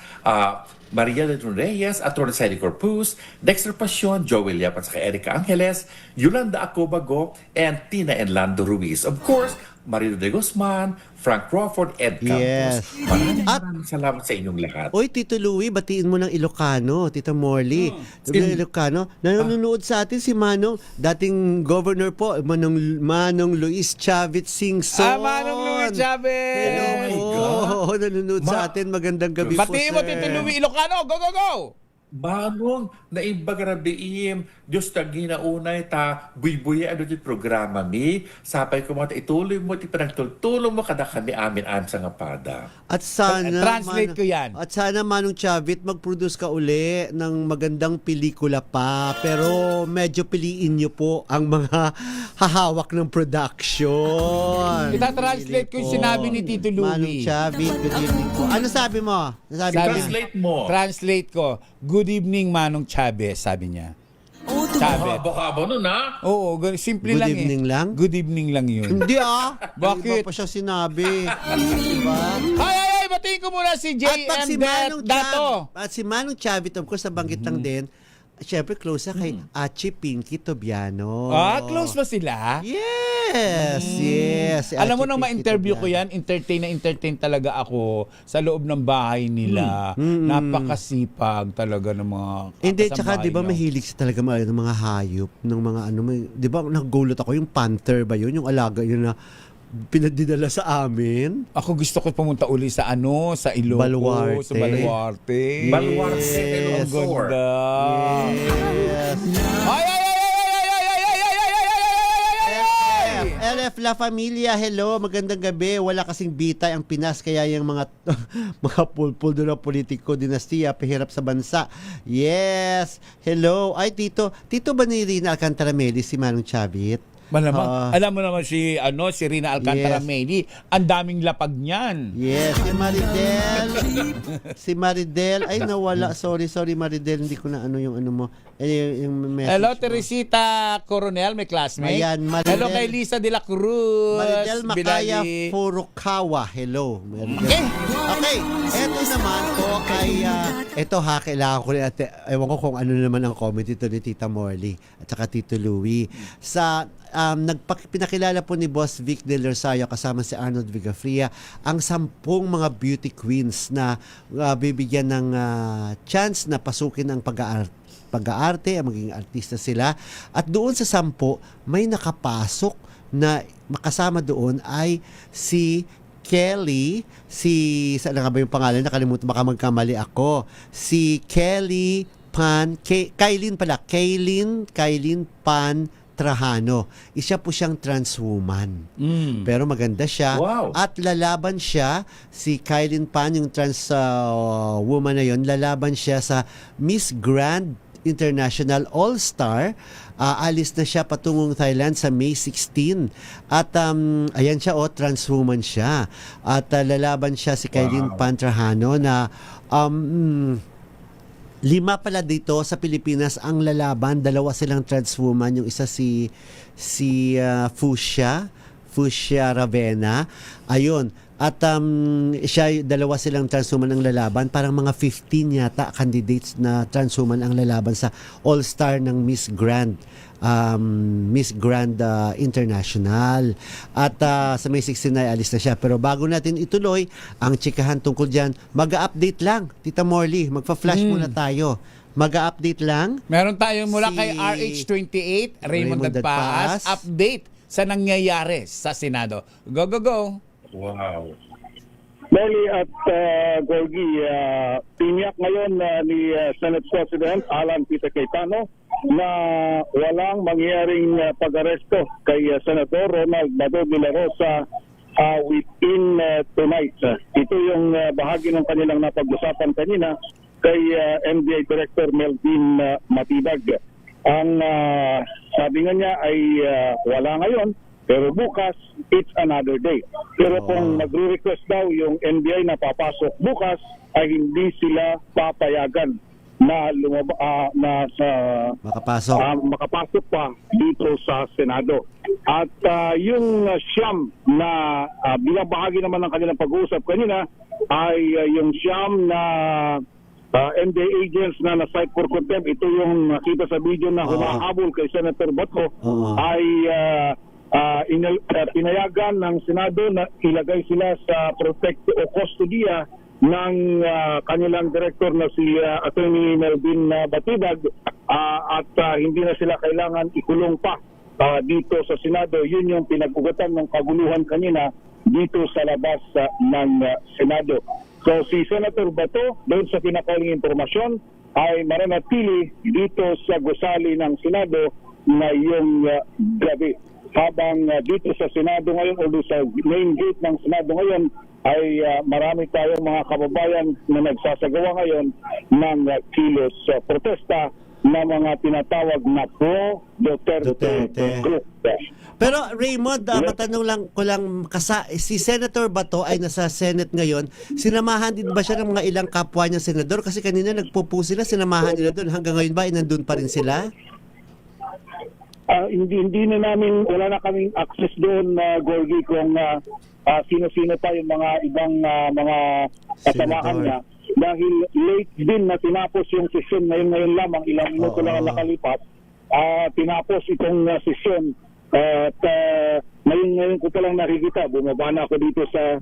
Maria Ledron Reyes, Atty. Sally Corpus, Dexter Pasion, Joel Yap at saka Erica Angeles, Yolanda Acobago, and Tina and Lando Ruiz. Of course, Mario de Guzman, Frank Crawford, Ed Campos. Yes. Maraming salamat sa inyong lahat. Oy, Tito Louie, batiin mo ng Ilocano, Tita Morley. Ilocano. Nanonood sa atin si Manong, dating governor po, Manong Luis Chavez Singson. Manong Luis Chavez! Hello po. Nanonood sa atin. Magandang gabi po, sir. Batiin mo, Tito Louie Ilocano. Go, go, go! Manong, naimbagarabiim, Diyos ta ginaunay ta, buy-buya ano yung programa mi, sapay ko mga ituloy mo, ipanagtultulong mo kada kami amin sa nga pada. At sana, Translate ko yan. At sana, Manong Chavit, mag-produce ka uli ng magandang pelikula pa. Pero medyo piliin nyo po ang mga hahawak ng production. Ita-translate ko yung sinabi ni Tito Manong Louie. Chavit, good evening po. Ano sabi mo? Translate mo. Translate ko. Good evening, Manong Chavez, sabi niya. Chavez. Baka ba nun, ha? Oo, simple Good lang evening lang? Good evening lang yun. Hindi Iba Bakit? pa siya sinabi. Diba? Ay, batiin ko muna si At si Manong Dato. At si Manong Chavit, of course, nabanggit lang din, syempre close na kay Achi Pinky Tobiano. Close ba sila? Yes, yes. Si Alam mo Achi nang Pinky ma-interview ko Tobiano. yan, entertain talaga ako sa loob ng bahay nila. Napakasipag talaga ng mga Hindi, kasambahay tsaka di ba niyo. mahilig sa talaga ng mga hayop, ng mga ano, di ba nagulot ako, yung panther ba yun, yung alaga yun na pinadidala sa amin. Ako gusto ko pumunta uli sa sa Ilocos, Baluarte. sa Baluarte. Baluarte, Ang ganda. Yes. LF La Familia, hello, magandang gabi. Wala kasing bitay ang Pinas, kaya yung mga mga pulpul doon na politiko, dinastiya, pahirap sa bansa. Yes, hello. Ay, Tito ba ni Rina Alcantara Melis si Manong Chavit? Malamang. Alam mo naman si Rina Alcantara Yes. Meli, ang daming lapag niyan. Yes, si Maridel, ay nawala. Sorry Maridel, hindi ko na ano yung ano mo. Yung message Hello, mo. Teresita Coronel, may classmate. Ayan, Maridel. Hello kay Lisa de la Cruz. Maridel Makaya Bilali. Furukawa. Hello. Okay, eto naman po ay eto kailangan ko rin ewan ko kung ano naman ang comment ito ni Tita Morley at saka Tito Louie. Sa pinakilala po ni Boss Vic Del Rosario kasama si Arnold Vigafria ang 10 mga beauty queens na bibigyan ng chance na pasukin ang pag-aarte, maging artista sila. At doon sa 10, may nakapasok na makasama doon ay si Kelly, saan nga ba yung pangalan? Nakalimutan, baka magkamali ako. Si Kaylin Pan Trajano. Isa po siyang trans woman. Pero maganda siya. Wow. At lalaban siya, si Kaylin Pan, yung trans woman na yon, lalaban siya sa Miss Grand International All-Star. Alis na siya patungong Thailand sa May 16. At ayan siya, trans woman siya. At lalaban siya si Kaylin Pan Trajano na 5 pala dito sa Pilipinas ang lalaban. 2 silang trans woman. Yung isa si Fuchsia Ravena. Ayun. At siya, 2 silang trans woman ang lalaban. Parang mga 15 yata candidates na trans woman ang lalaban sa All-Star ng Miss Grand International. At sa May 16 na alis na siya. Pero bago natin ituloy ang tsikahan tungkol dyan, mag-update lang, Tita Morley, magpa-flash muna tayo. Mag-update lang. Meron tayo mula kay RH28, Raymond Dagpaas, update sa nangyayari sa Senado. Go, go, go! Wow. Molly at Gorgie, tiniyak ngayon ni Senate President Alan Peter Cayetano na walang mangyaring pag-aresto kay Senator Ronald Bato de la Rosa within tonight. Ito yung bahagi ng kanilang napag-usapan kanina kay MDI Director Melvin Matibag. Ang sabi nga niya ay wala ngayon, pero bukas, it's another day. Pero kung magre-request daw yung NBI na papasok bukas, ay hindi sila papayagan na makapasok pa dito sa Senado. At yung siyam na bilang bahagi naman ng kanilang pag-uusap kanina ay yung siyam na NBI agents na na-cite for contempt. Ito yung nakita sa video na humahabol kay Senator Bato ay pinayagan ng Senado na ilagay sila sa protect o kustodiya ng kanilang director na si Attorney Melvin Batidag at hindi na sila kailangan ikulong pa dito sa Senado. Yun yung pinag-ugatan ng kaguluhan kanina dito sa labas ng Senado. So si Senator Bato, doon sa pinakaling informasyon, ay maranatili dito sa gusali ng Senado ngayong gabi. Habang dito sa Senado ngayon o sa main gate ng Senado ngayon ay marami tayong mga kababayan na nagsasagawa ngayon ng kilos protesta na mga tinatawag na pro-Duterte group. Pero Raymond, matanong lang ko lang, si Senator Bato ay nasa Senate ngayon. Sinamahan din ba siya ng mga ilang kapwa niya senador? Kasi kanina nagpupo sila, sinamahan nila doon. Hanggang ngayon ba, nandun pa rin sila? Hindi na namin, wala na kaming access doon, Gorgie, kung sino-sino pa yung mga ibang mga kasamahan niya. Dahil late din na tinapos yung session ngayon lamang, ilang minuto lang ang nakalipat, tinapos itong session. At ngayon ko palang nakikita, bumaba na ako dito sa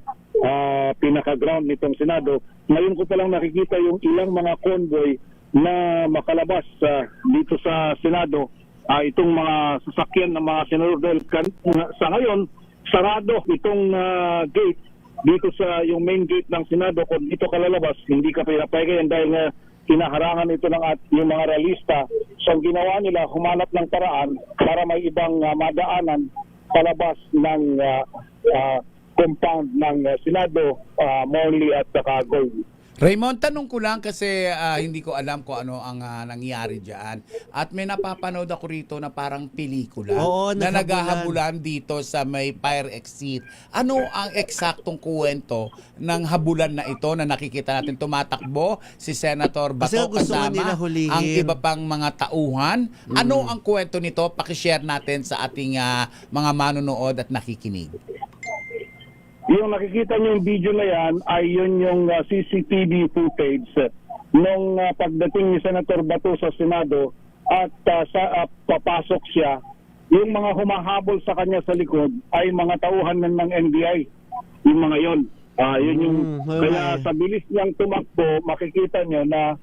pinaka-ground nitong Senado. Ngayon ko palang nakikita yung ilang mga convoy na makalabas dito sa Senado. Itong mga sasakyan ng mga senador dahil sa ngayon, sarado itong gate dito sa yung main gate ng Senado. Kung dito ka lalabas, hindi ka pinapayagan dahil kinaharangan ito ng yung mga realista. So ang ginawa nila, humanap ng paraan para may ibang madaanan palabas ng compound ng Senado, Morley at saka Gold. Raymond, tanong ko lang kasi hindi ko alam kung ano ang nangyari dyan. At may napapanood ako rito na parang pelikula na naghahabulan dito sa may fire exit. Ano ang eksaktong kwento ng habulan na ito na nakikita natin tumatakbo si Senator Bato kasama ang iba pang mga tauhan? Ano ang kwento nito? Pakishare natin sa ating mga manonood at nakikinig. Yung nakikita niyo yung video na yan ay yun yung CCTV footage nung pagdating ni Senator Bato sa Senado at papasok siya. Yung mga humahabol sa kanya sa likod ay mga tauhan ng NBI. Yung mga yon. Yun yung, kaya sa bilis niyang tumakbo, makikita niyo na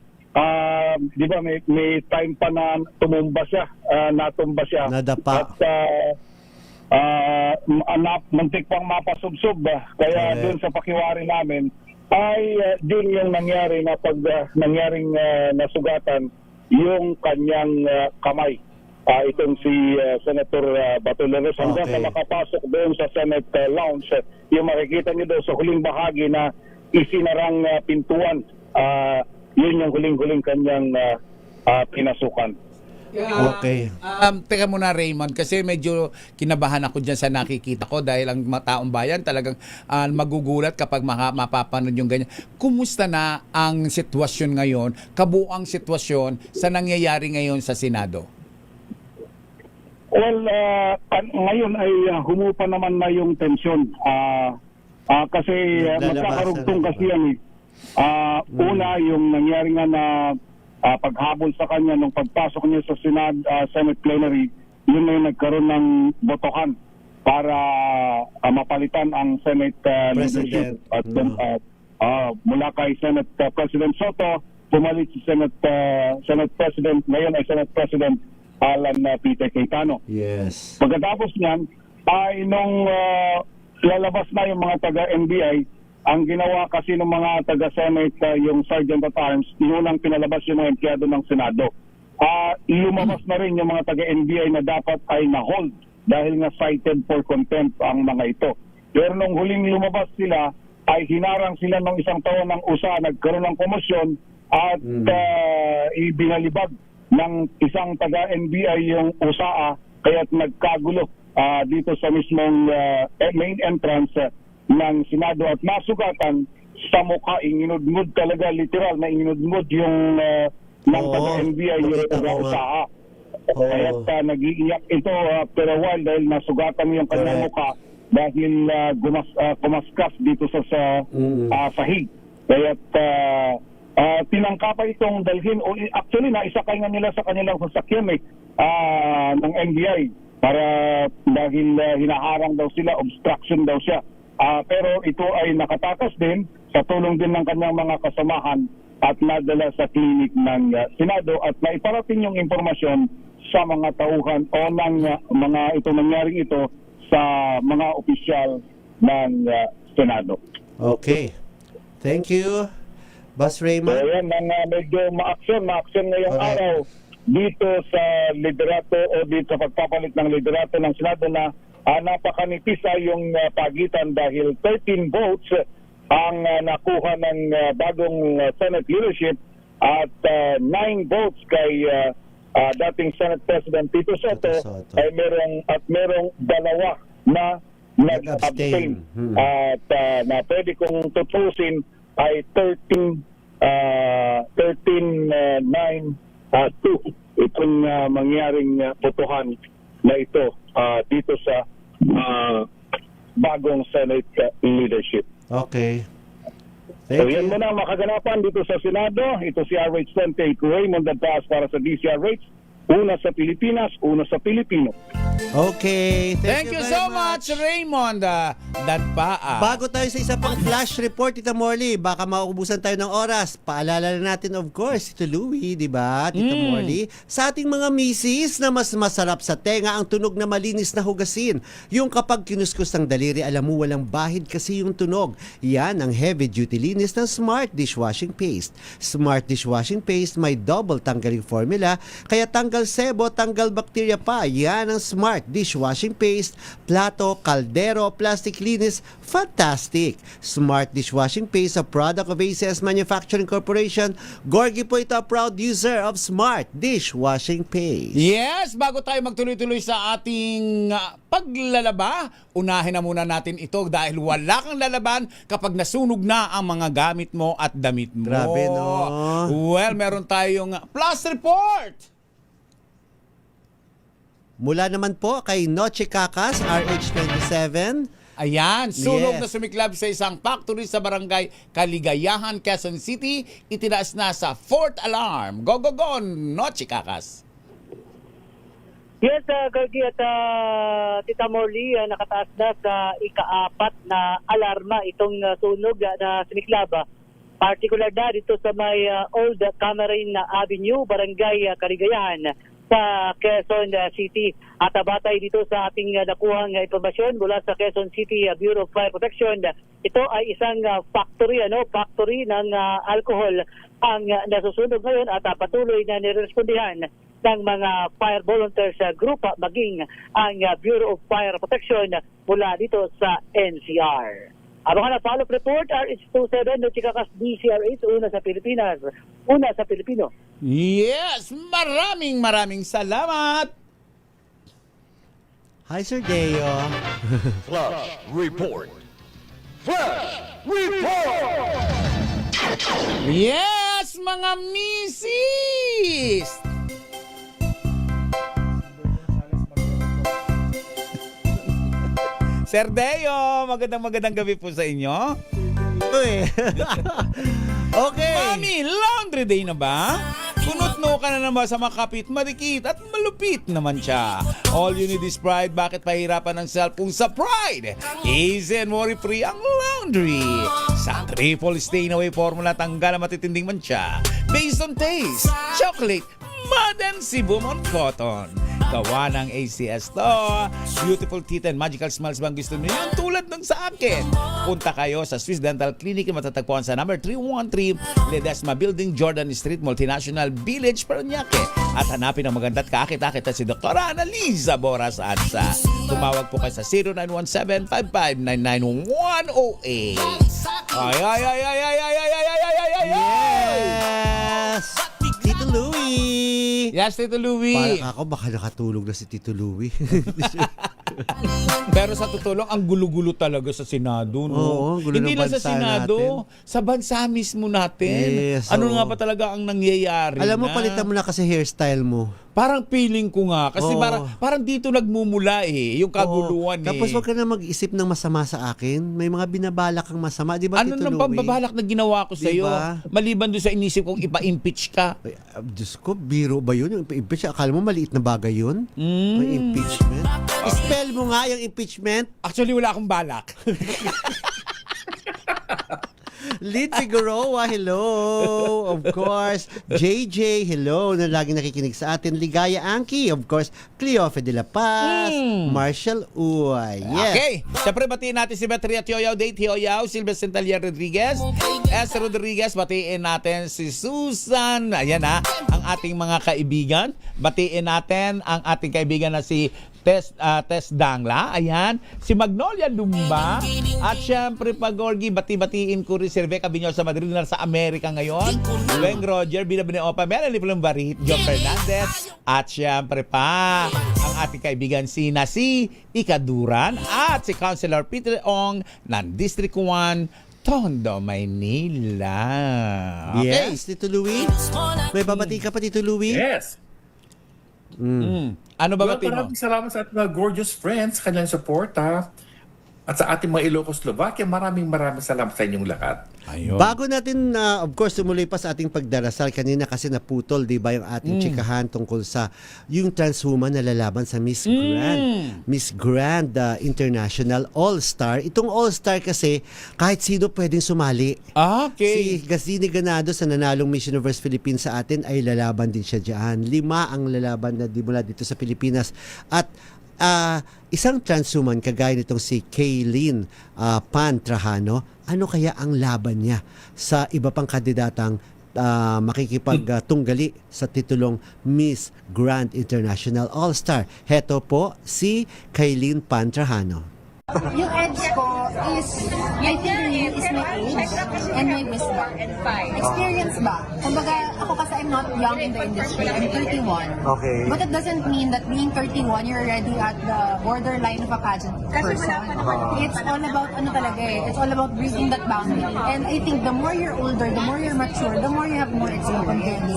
di ba may time pa na tumumba siya, natumba siya. Nadapa. At muntik pang mapasubsob kaya doon sa pakiwari namin ay din yung nangyari na pag nangyaring nasugatan yung kanyang kamay itong si Senator Bato hanggang na makapasok doon sa Senate lounge. Yung makikita niyo doon sa huling bahagi na isinarang pintuan, yun yung huling-huling kanyang pinasukan. Okay. Teka muna Raymond, kasi medyo kinabahan ako dyan sa nakikita ko dahil ang taong bayan talagang magugulat kapag mapapanood yung ganyan. Kumusta na ang sitwasyon ngayon, kabuang sitwasyon sa nangyayari ngayon sa Senado? Well, ngayon ay humupa naman na yung tensyon. Kasi magkakarugtong kasi yan una yung nangyari nga na paghabol sa kanya nung pagpasok niya sa Senate plenary, yun na yung nagkaroon ng botohan para mapalitan ang Senate leadership. At mula kay Senate President Soto, pumalit si Senate President, ngayon ay Senate President Alan Peter Cayetano. Yes. Pagkatapos niyan, ay nung lalabas na yung mga taga-NBI, ang ginawa kasi ng mga taga-Senate, yung Sergeant at Arms, inunang pinalabas yung mga empleyado ng Senado. Lumabas na rin yung mga taga-NBI na dapat ay na-hold dahil nga cited for contempt ang mga ito. Pero nung huling lumabas sila, ay hinarang sila ng isang taon ng USA, nagkaroon ng komosyon at ibinalibag ng isang taga-NBI yung USA, kaya't nagkagulo dito sa mismong main entrance ng Senado at nasugatan sa mukha, inginudngud talaga, literal na inginudngud yung ng taga-NBI yung taga-USA. Kaya nag-iiyak ito pero a while dahil nasugatan yung kanyang mukha dahil kumaskas dito sa sahig. Kaya tinangka pa itong dalhin o actually naisakay nga nila sa kanilang sasakyan ng NBI para dahil hinaharang daw sila, obstruction daw siya. Pero ito ay nakatakas din sa tulong din ng kanyang mga kasamahan at nadala sa klinik ng Senado at naiparating yung impormasyon sa mga tauhan o ng mga ito nangyaring ito sa mga opisyal ng Senado. Okay. Thank you, Boss Raymond. So yan, medyo ma-action ngayong araw dito sa liderato o dito sa pagpapalit ng liderato ng Senado na napakanipis yung pagitan dahil 13 votes ang nakuha ng bagong Senate leadership at 9 votes kay dating Senate President Tito Soto ay merong dalawa na nag-abstain. At na pwede kong tutusin ay 13-9-2 itong mangyaring botohan na ito dito sa bagong Senate leadership. Okay. So yan muna makaganapan dito sa Senado. Ito si RH28 Raymond Dantas para sa DCRH. Una sa Pilipinas, una sa Pilipino. Okay. Thank you so much, Raymond. Bago tayo sa isa pang flash report, Tita Morley, baka mauubusan tayo ng oras. Paalala na natin, of course, Tito Louie, di ba, Tito Morley? Sa ating mga misis na mas masarap sa tenga ang tunog na malinis na hugasin. Yung kapag kinuskus ng daliri, alam mo walang bahid kasi yung tunog. Yan ang heavy duty linis ng Smart Dishwashing Paste. Smart Dishwashing Paste may double tanggaling formula, kaya tanggal sebo, tanggal bakterya pa. Yan ang Smart Dishwashing Paste. Plato, kaldero, plastic linis, fantastic. Smart Dishwashing Paste, a product of ACS Manufacturing Corporation. Gorgie po ito, proud user of Smart Dishwashing Paste. Yes, bago tayo magtuloy-tuloy sa ating paglalaba, unahin na muna natin ito dahil wala kang lalaban kapag nasunog na ang mga gamit mo at damit mo. Grabe, no? Well, meron tayong plus report. Mula naman po kay Noche Cacas, RH27. Ayan, sunog na sumiklab sa isang factory sa barangay Kaligayahan, Quezon City. Itinaas na sa 4th alarm. Go, go, go, Noche Cacas. Yes, Gorgie at Tita Morley, nakataas na sa ika-4 na alarma itong sunog na sumiklab. Particular na dito sa may Old Camarine Avenue, barangay Kaligayahan sa Quezon City. At batay dito sa ating nakuhang impormasyon mula sa Quezon City Bureau of Fire Protection, ito ay isang factory ng alcohol ang nasusunog ngayon at patuloy na nirespondihan ng mga fire volunteers group maging ang Bureau of Fire Protection mula dito sa NCR. Abangan na follow-up report, RH27, Noche Cacas, DCRH, una sa Pilipinas, una sa Pilipino. Yes, maraming salamat. Hi, Sir Deo. Flash Report. Flash Report! Yes, mga misis! Sir Deo, magandang gabi po sa inyo. Okay. Mami, laundry day na ba? Kunot-no ka na naman sa makapit, madikit at malupit naman siya. All you need is pride. Bakit pahirapan ng self kung sa pride? Easy and worry-free ang laundry. Sa triple stain away formula, tanggal ang matitinding mancha. Based on taste, chocolate, mud and sibumon cotton. Gawa ng ACS to. Beautiful teeth and magical smiles bang gusto niyo? Yung tulad ng sa akin. Punta kayo sa Swiss Dental Clinic na matatagpuan sa number 313 Ledesma Building, Jordan Street, Multinational Village, Parañaque. At hanapin ang maganda at kakit-akit at si Dr. Annalisa Boras Adsa. Tumawag po kayo sa 0917-5599-108. Yes! Tito Louie! Yes, Tito Louie. Parang ako baka nakatulog na si Tito Louie. Pero sa tutulong, ang gulo-gulo talaga sa Senado, no? Oo, gulo hindi ng lang sa bansa Senado, natin. sa bansa mismo natin. Yes, ano oo. nga ba talaga ang nangyayari Alam mo, na? palitan mo na kasi hairstyle mo. Parang feeling ko nga. Kasi Oo. parang dito nagmumula yung kaguluhan Oo. Tapos wag ka na mag-isip ng masama sa akin. May mga binabalak kang masama. Di ba, Ano Tito nang Louie? pambabalak na ginawa ko sa iyo? Diba? Maliban doon sa inisip kong ipa-impeach ka. Ay, Diyos ko, biro ba yun? Yung impeach, akala mo maliit na bagay yun? May impeachment? Spell mo nga yung impeachment. Actually, wala akong balak. Lid Figueroa, hello. Of course. JJ, hello. Na laging nakikinig sa atin. Ligaya Anki, of course. Cleofe de la Paz. Marshall Uy. Yes. Okay. Siyempre, batiin natin si Betria Tioyaw, Date Tioyaw, Silvia Centalier Rodriguez, S. Rodriguez. Batiin natin si Susan. Ayan ang ating mga kaibigan. Batiin natin ang ating kaibigan na si Tess Dangla, ayan, si Magnolia Lumba, at syempre Pagorgi, bati-batiin ko rin si Rebecca Binyol sa Madrid na sa Amerika ngayon, Weng Roger, Binabine Opa, Melanie Plumbarit, Joe Fernandez, at syempre pa ang ating kaibigan si Nasi Ikaduran at si Councilor Peter Ong ng District 1, Tondo, Maynila. Okay. Yes, Tito Louie. May babati ka pa, Tito Louie? Yes. Ano ba batiin mo? Maraming salamat sa ating mga gorgeous friends, kanilang suporta. At sa ating mga Ilocos, Slovakia, maraming salamat sa inyong lahat. Ayun. Bago natin, of course, tumuloy pa sa ating pagdarasal kanina kasi naputol, di ba, yung ating chikahan tungkol sa yung trans woman na lalaban sa Miss Grand. Miss Grand International All-Star. Itong All-Star kasi, kahit sino pwedeng sumali. Okay. Si Gazini Ganado sa nanalong Miss Universe Philippines sa atin ay lalaban din siya dyan. 5 ang lalaban na mula dito sa Pilipinas. At isang trans woman kagaya nitong si Kaylin Pan Trajano, ano kaya ang laban niya sa iba pang kandidatang makikipagtunggali sa titulong Miss Grand International All-Star? Heto po si Kaylin Pan Trajano. Yung edge ko is, I think real is my age and my wisdom. Experience ba? Kumbaga, ako kasi I'm not young in the industry. I'm 31. Okay. But it doesn't mean that being 31, you're already at the borderline of a pageant person. It's all about, it's all about breaking that boundary. And I think the more you're older, the more you're mature, the more you have more experience.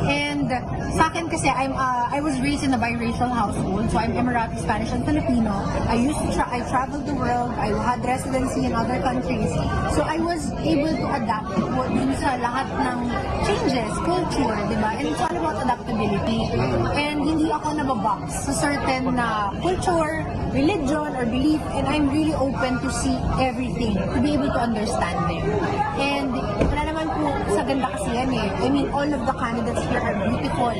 And sa akin kasi, I was raised in a biracial household. So I'm Emirati, Spanish, and Filipino. I traveled the world. I had residency in other countries. So I was able to adapt dun sa lahat ng changes, culture, di ba? And it's all about adaptability. And hindi ako nababox sa certain culture, religion, or belief. And I'm really open to see everything, to be able to understand them. And wala naman po sa ganda kasi yan eh. I mean, all of the candidates here are beautiful.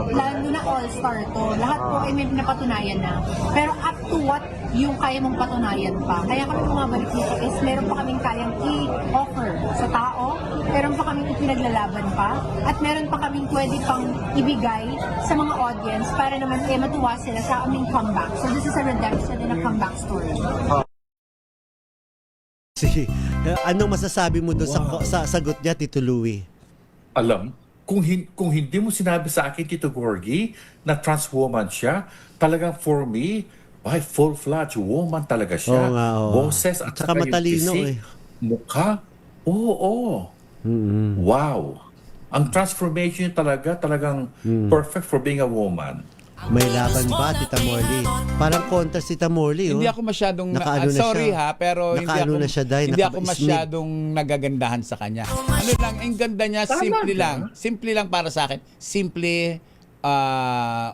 Lalo na all-star to. Lahat po ay may napatunayan na. Pero up to what yung kaya mong patunayan pa. Kaya kami bumabalik dito is meron pa kaming kayang i-offer sa tao, meron pa kaming ipinaglalaban pa, at meron pa kaming pwede pang ibigay sa mga audience para naman matuwa sila sa aming comeback. So this is a redemption and a comeback story. Anong masasabi mo doon sa sagot niya, Tito Louie? Alam, kung hindi mo sinabi sa akin, Tito Gorgie, na trans woman siya, talagang for me, full-fledged woman talaga siya. Oo nga, oo. Boses at saka saka yung matalino physique, mukha. Oo. Wow. Ang transformation niya talagang perfect for being a woman. May laban ba, Tita Morley? Parang kontra si Tita Morley. Hindi ako masyadong sorry pero hindi ako naka-smith. masyadong nagagandahan sa kanya. Ano lang, ang ganda niya, simple lang para sa akin. Simple,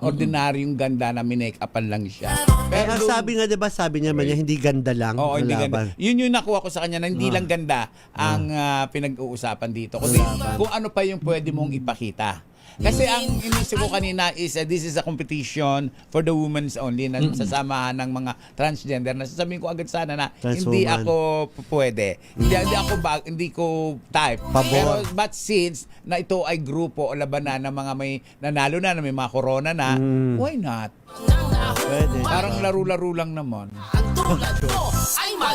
ordinaryong ganda na minake-upan lang siya. Pero sabi nga, diba, sabi niya man niya, hindi ganda lang. Oo, hindi ganda. Yun yung nakuha ko sa kanya na hindi lang ganda ang pinag-uusapan dito. Kundi kung ano pa yung pwede mong ipakita. Kasi ang inisip ko kanina is this is a competition for the women's only na sasamahan ng mga transgender. Nasasabihin ko agad sana na hindi ako pwede. Hindi ko type. Pero but since na ito ay grupo o labanan ng mga may nanalo na may mga corona na, why not? Pwede. Parang laro-laro lang naman.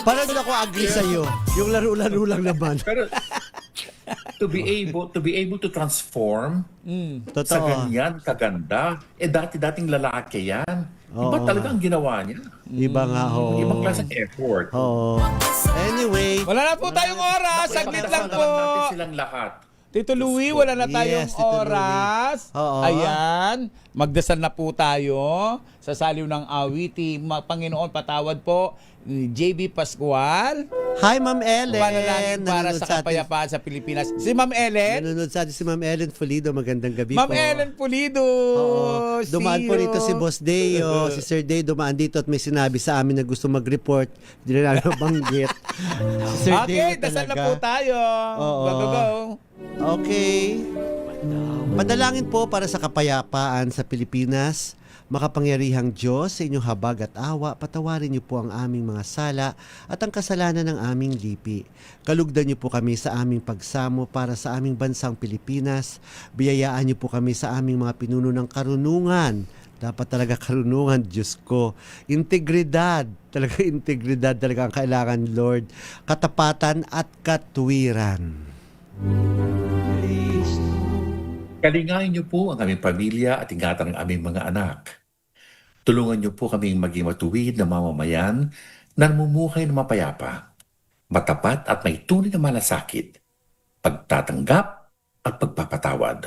Parang ako agree sa'yo. Yung laro-laro lang naman. Pero to be able to transform sa ganyan kaganda, dating lalaki yan. Iba talaga ang ginawa niya. Iba nga, Ibang klaseng effort. Anyway. Wala na po tayong oras. Saglit lang po. Natin silang lahat. Tito Louie, wala na tayong Yes, Tito Louie. oras. Oo. Ayan, magdasal na po tayo sa saliw ng awiti. Panginoon, patawad po ni JB Pascual. Hi, Ma'am Ellen. Panalangin para Nanonood sa sa atin. kapayapaan sa Pilipinas. Si Ma'am Ellen. Nanonood sa atin si Ma'am Ellen Pulido. Magandang gabi Ma'am po. Ellen Pulido. Oo. Dumaan See po you. rito si Boss Deo. Si Sir Day dumaan dito at may sinabi sa amin na gusto mag-report. Hindi na namin mabanggit. Si Sir Okay, Day dasal na talaga. po tayo. Oo. Go, go, go. Okay. Padalangin po para sa kapayapaan sa Pilipinas. Makapangyarihang Diyos, sa inyong habag at awa, patawarin niyo po ang aming mga sala at ang kasalanan ng aming lipi. Kalugdan niyo po kami sa aming pagsamo para sa aming bansang Pilipinas. Biyayaan niyo po kami sa aming mga pinuno ng karunungan. Dapat talaga karunungan, Diyos ko. Integridad, talaga ang kailangan, Lord. Katapatan at katuwiran. Kalingayin niyo po ang aming pamilya at ingatan ang aming mga anak. Tulungan niyo po kaming maging matuwid na mamamayan na namumuhay ng mapayapa, matapat at may tunay na malasakit, pagtatanggap at pagpapatawad.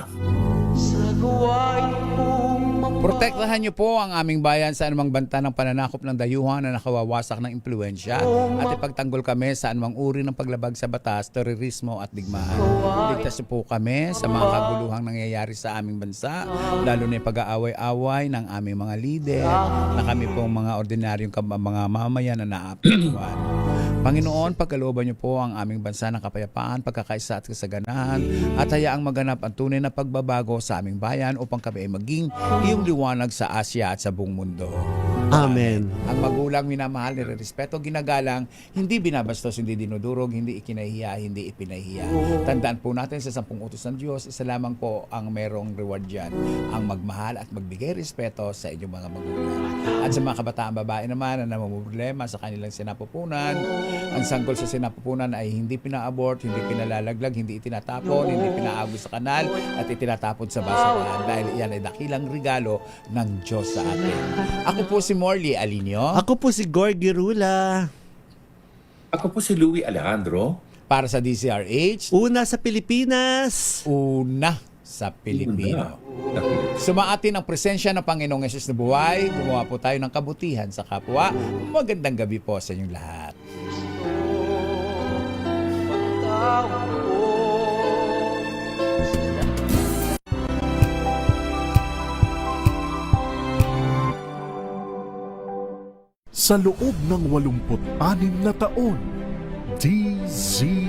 Protektahan niyo po ang aming bayan sa anumang banta ng pananakop ng dayuhan na nakawawasak ng impluensya at ipagtanggol kami sa anumang uri ng paglabag sa batas, terorismo at digmaan. Ligtas niyo po kami sa mga kaguluhang nangyayari sa aming bansa, lalo na yung pag-aaway-away ng aming mga lider na kami pong mga ordinaryong mga mamayan na naapektuhan. Panginoon, pagkalooban niyo po ang aming bansa ng kapayapaan, pagkakaisa at kasaganahan at hayaang maganap ang tunay na pagbabago sa aming bayan upang kami ay maging iyong liwanag sa Asya at sa buong mundo. Amen. Ang magulang minamahal, nirerespeto, ginagalang, hindi binabastos, hindi dinudurog, hindi ikinahiya, hindi ipinahiya. Tandaan po natin sa 10 utos ng Diyos, isa lamang po ang merong reward dyan, ang magmahal at magbigay respeto sa inyong mga magulang. At sa mga kabataan babae naman na namumroblema sa kanilang sinapupunan, ang sanggol sa sinapupunan ay hindi pina-abort, hindi pinalalaglag, hindi itinatapon, hindi pinaagos sa kanal at itinatapon sa basurahan dahil iyan ay dakilang regalo ng Diyos sa atin. Ako po si Morley Alinio. Ako po si Gorgie Rula. Ako po si Louie Alejandro. Para sa DCRH. Una sa Pilipinas. Una sa Pilipino. Sumaatin ang presensya ng Panginoong Yesus na buhay. Gumawa po tayo ng kabutihan sa kapwa. Magandang gabi po sa inyong lahat. Sa loob ng 86 na taon, DZRH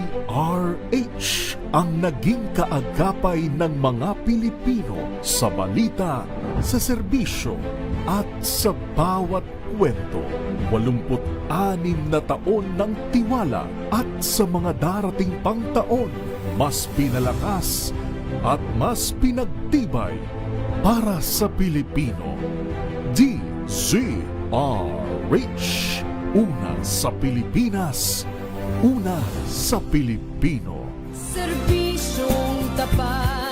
ang naging kaagapay ng mga Pilipino sa balita, sa serbisyo at sa bawat kwento. 86 na taon ng tiwala at sa mga darating pang taon, mas pinalakas at mas pinagtibay para sa Pilipino. DZRH. Una sa Pilipinas, una sa Pilipino. Serbisyong tapat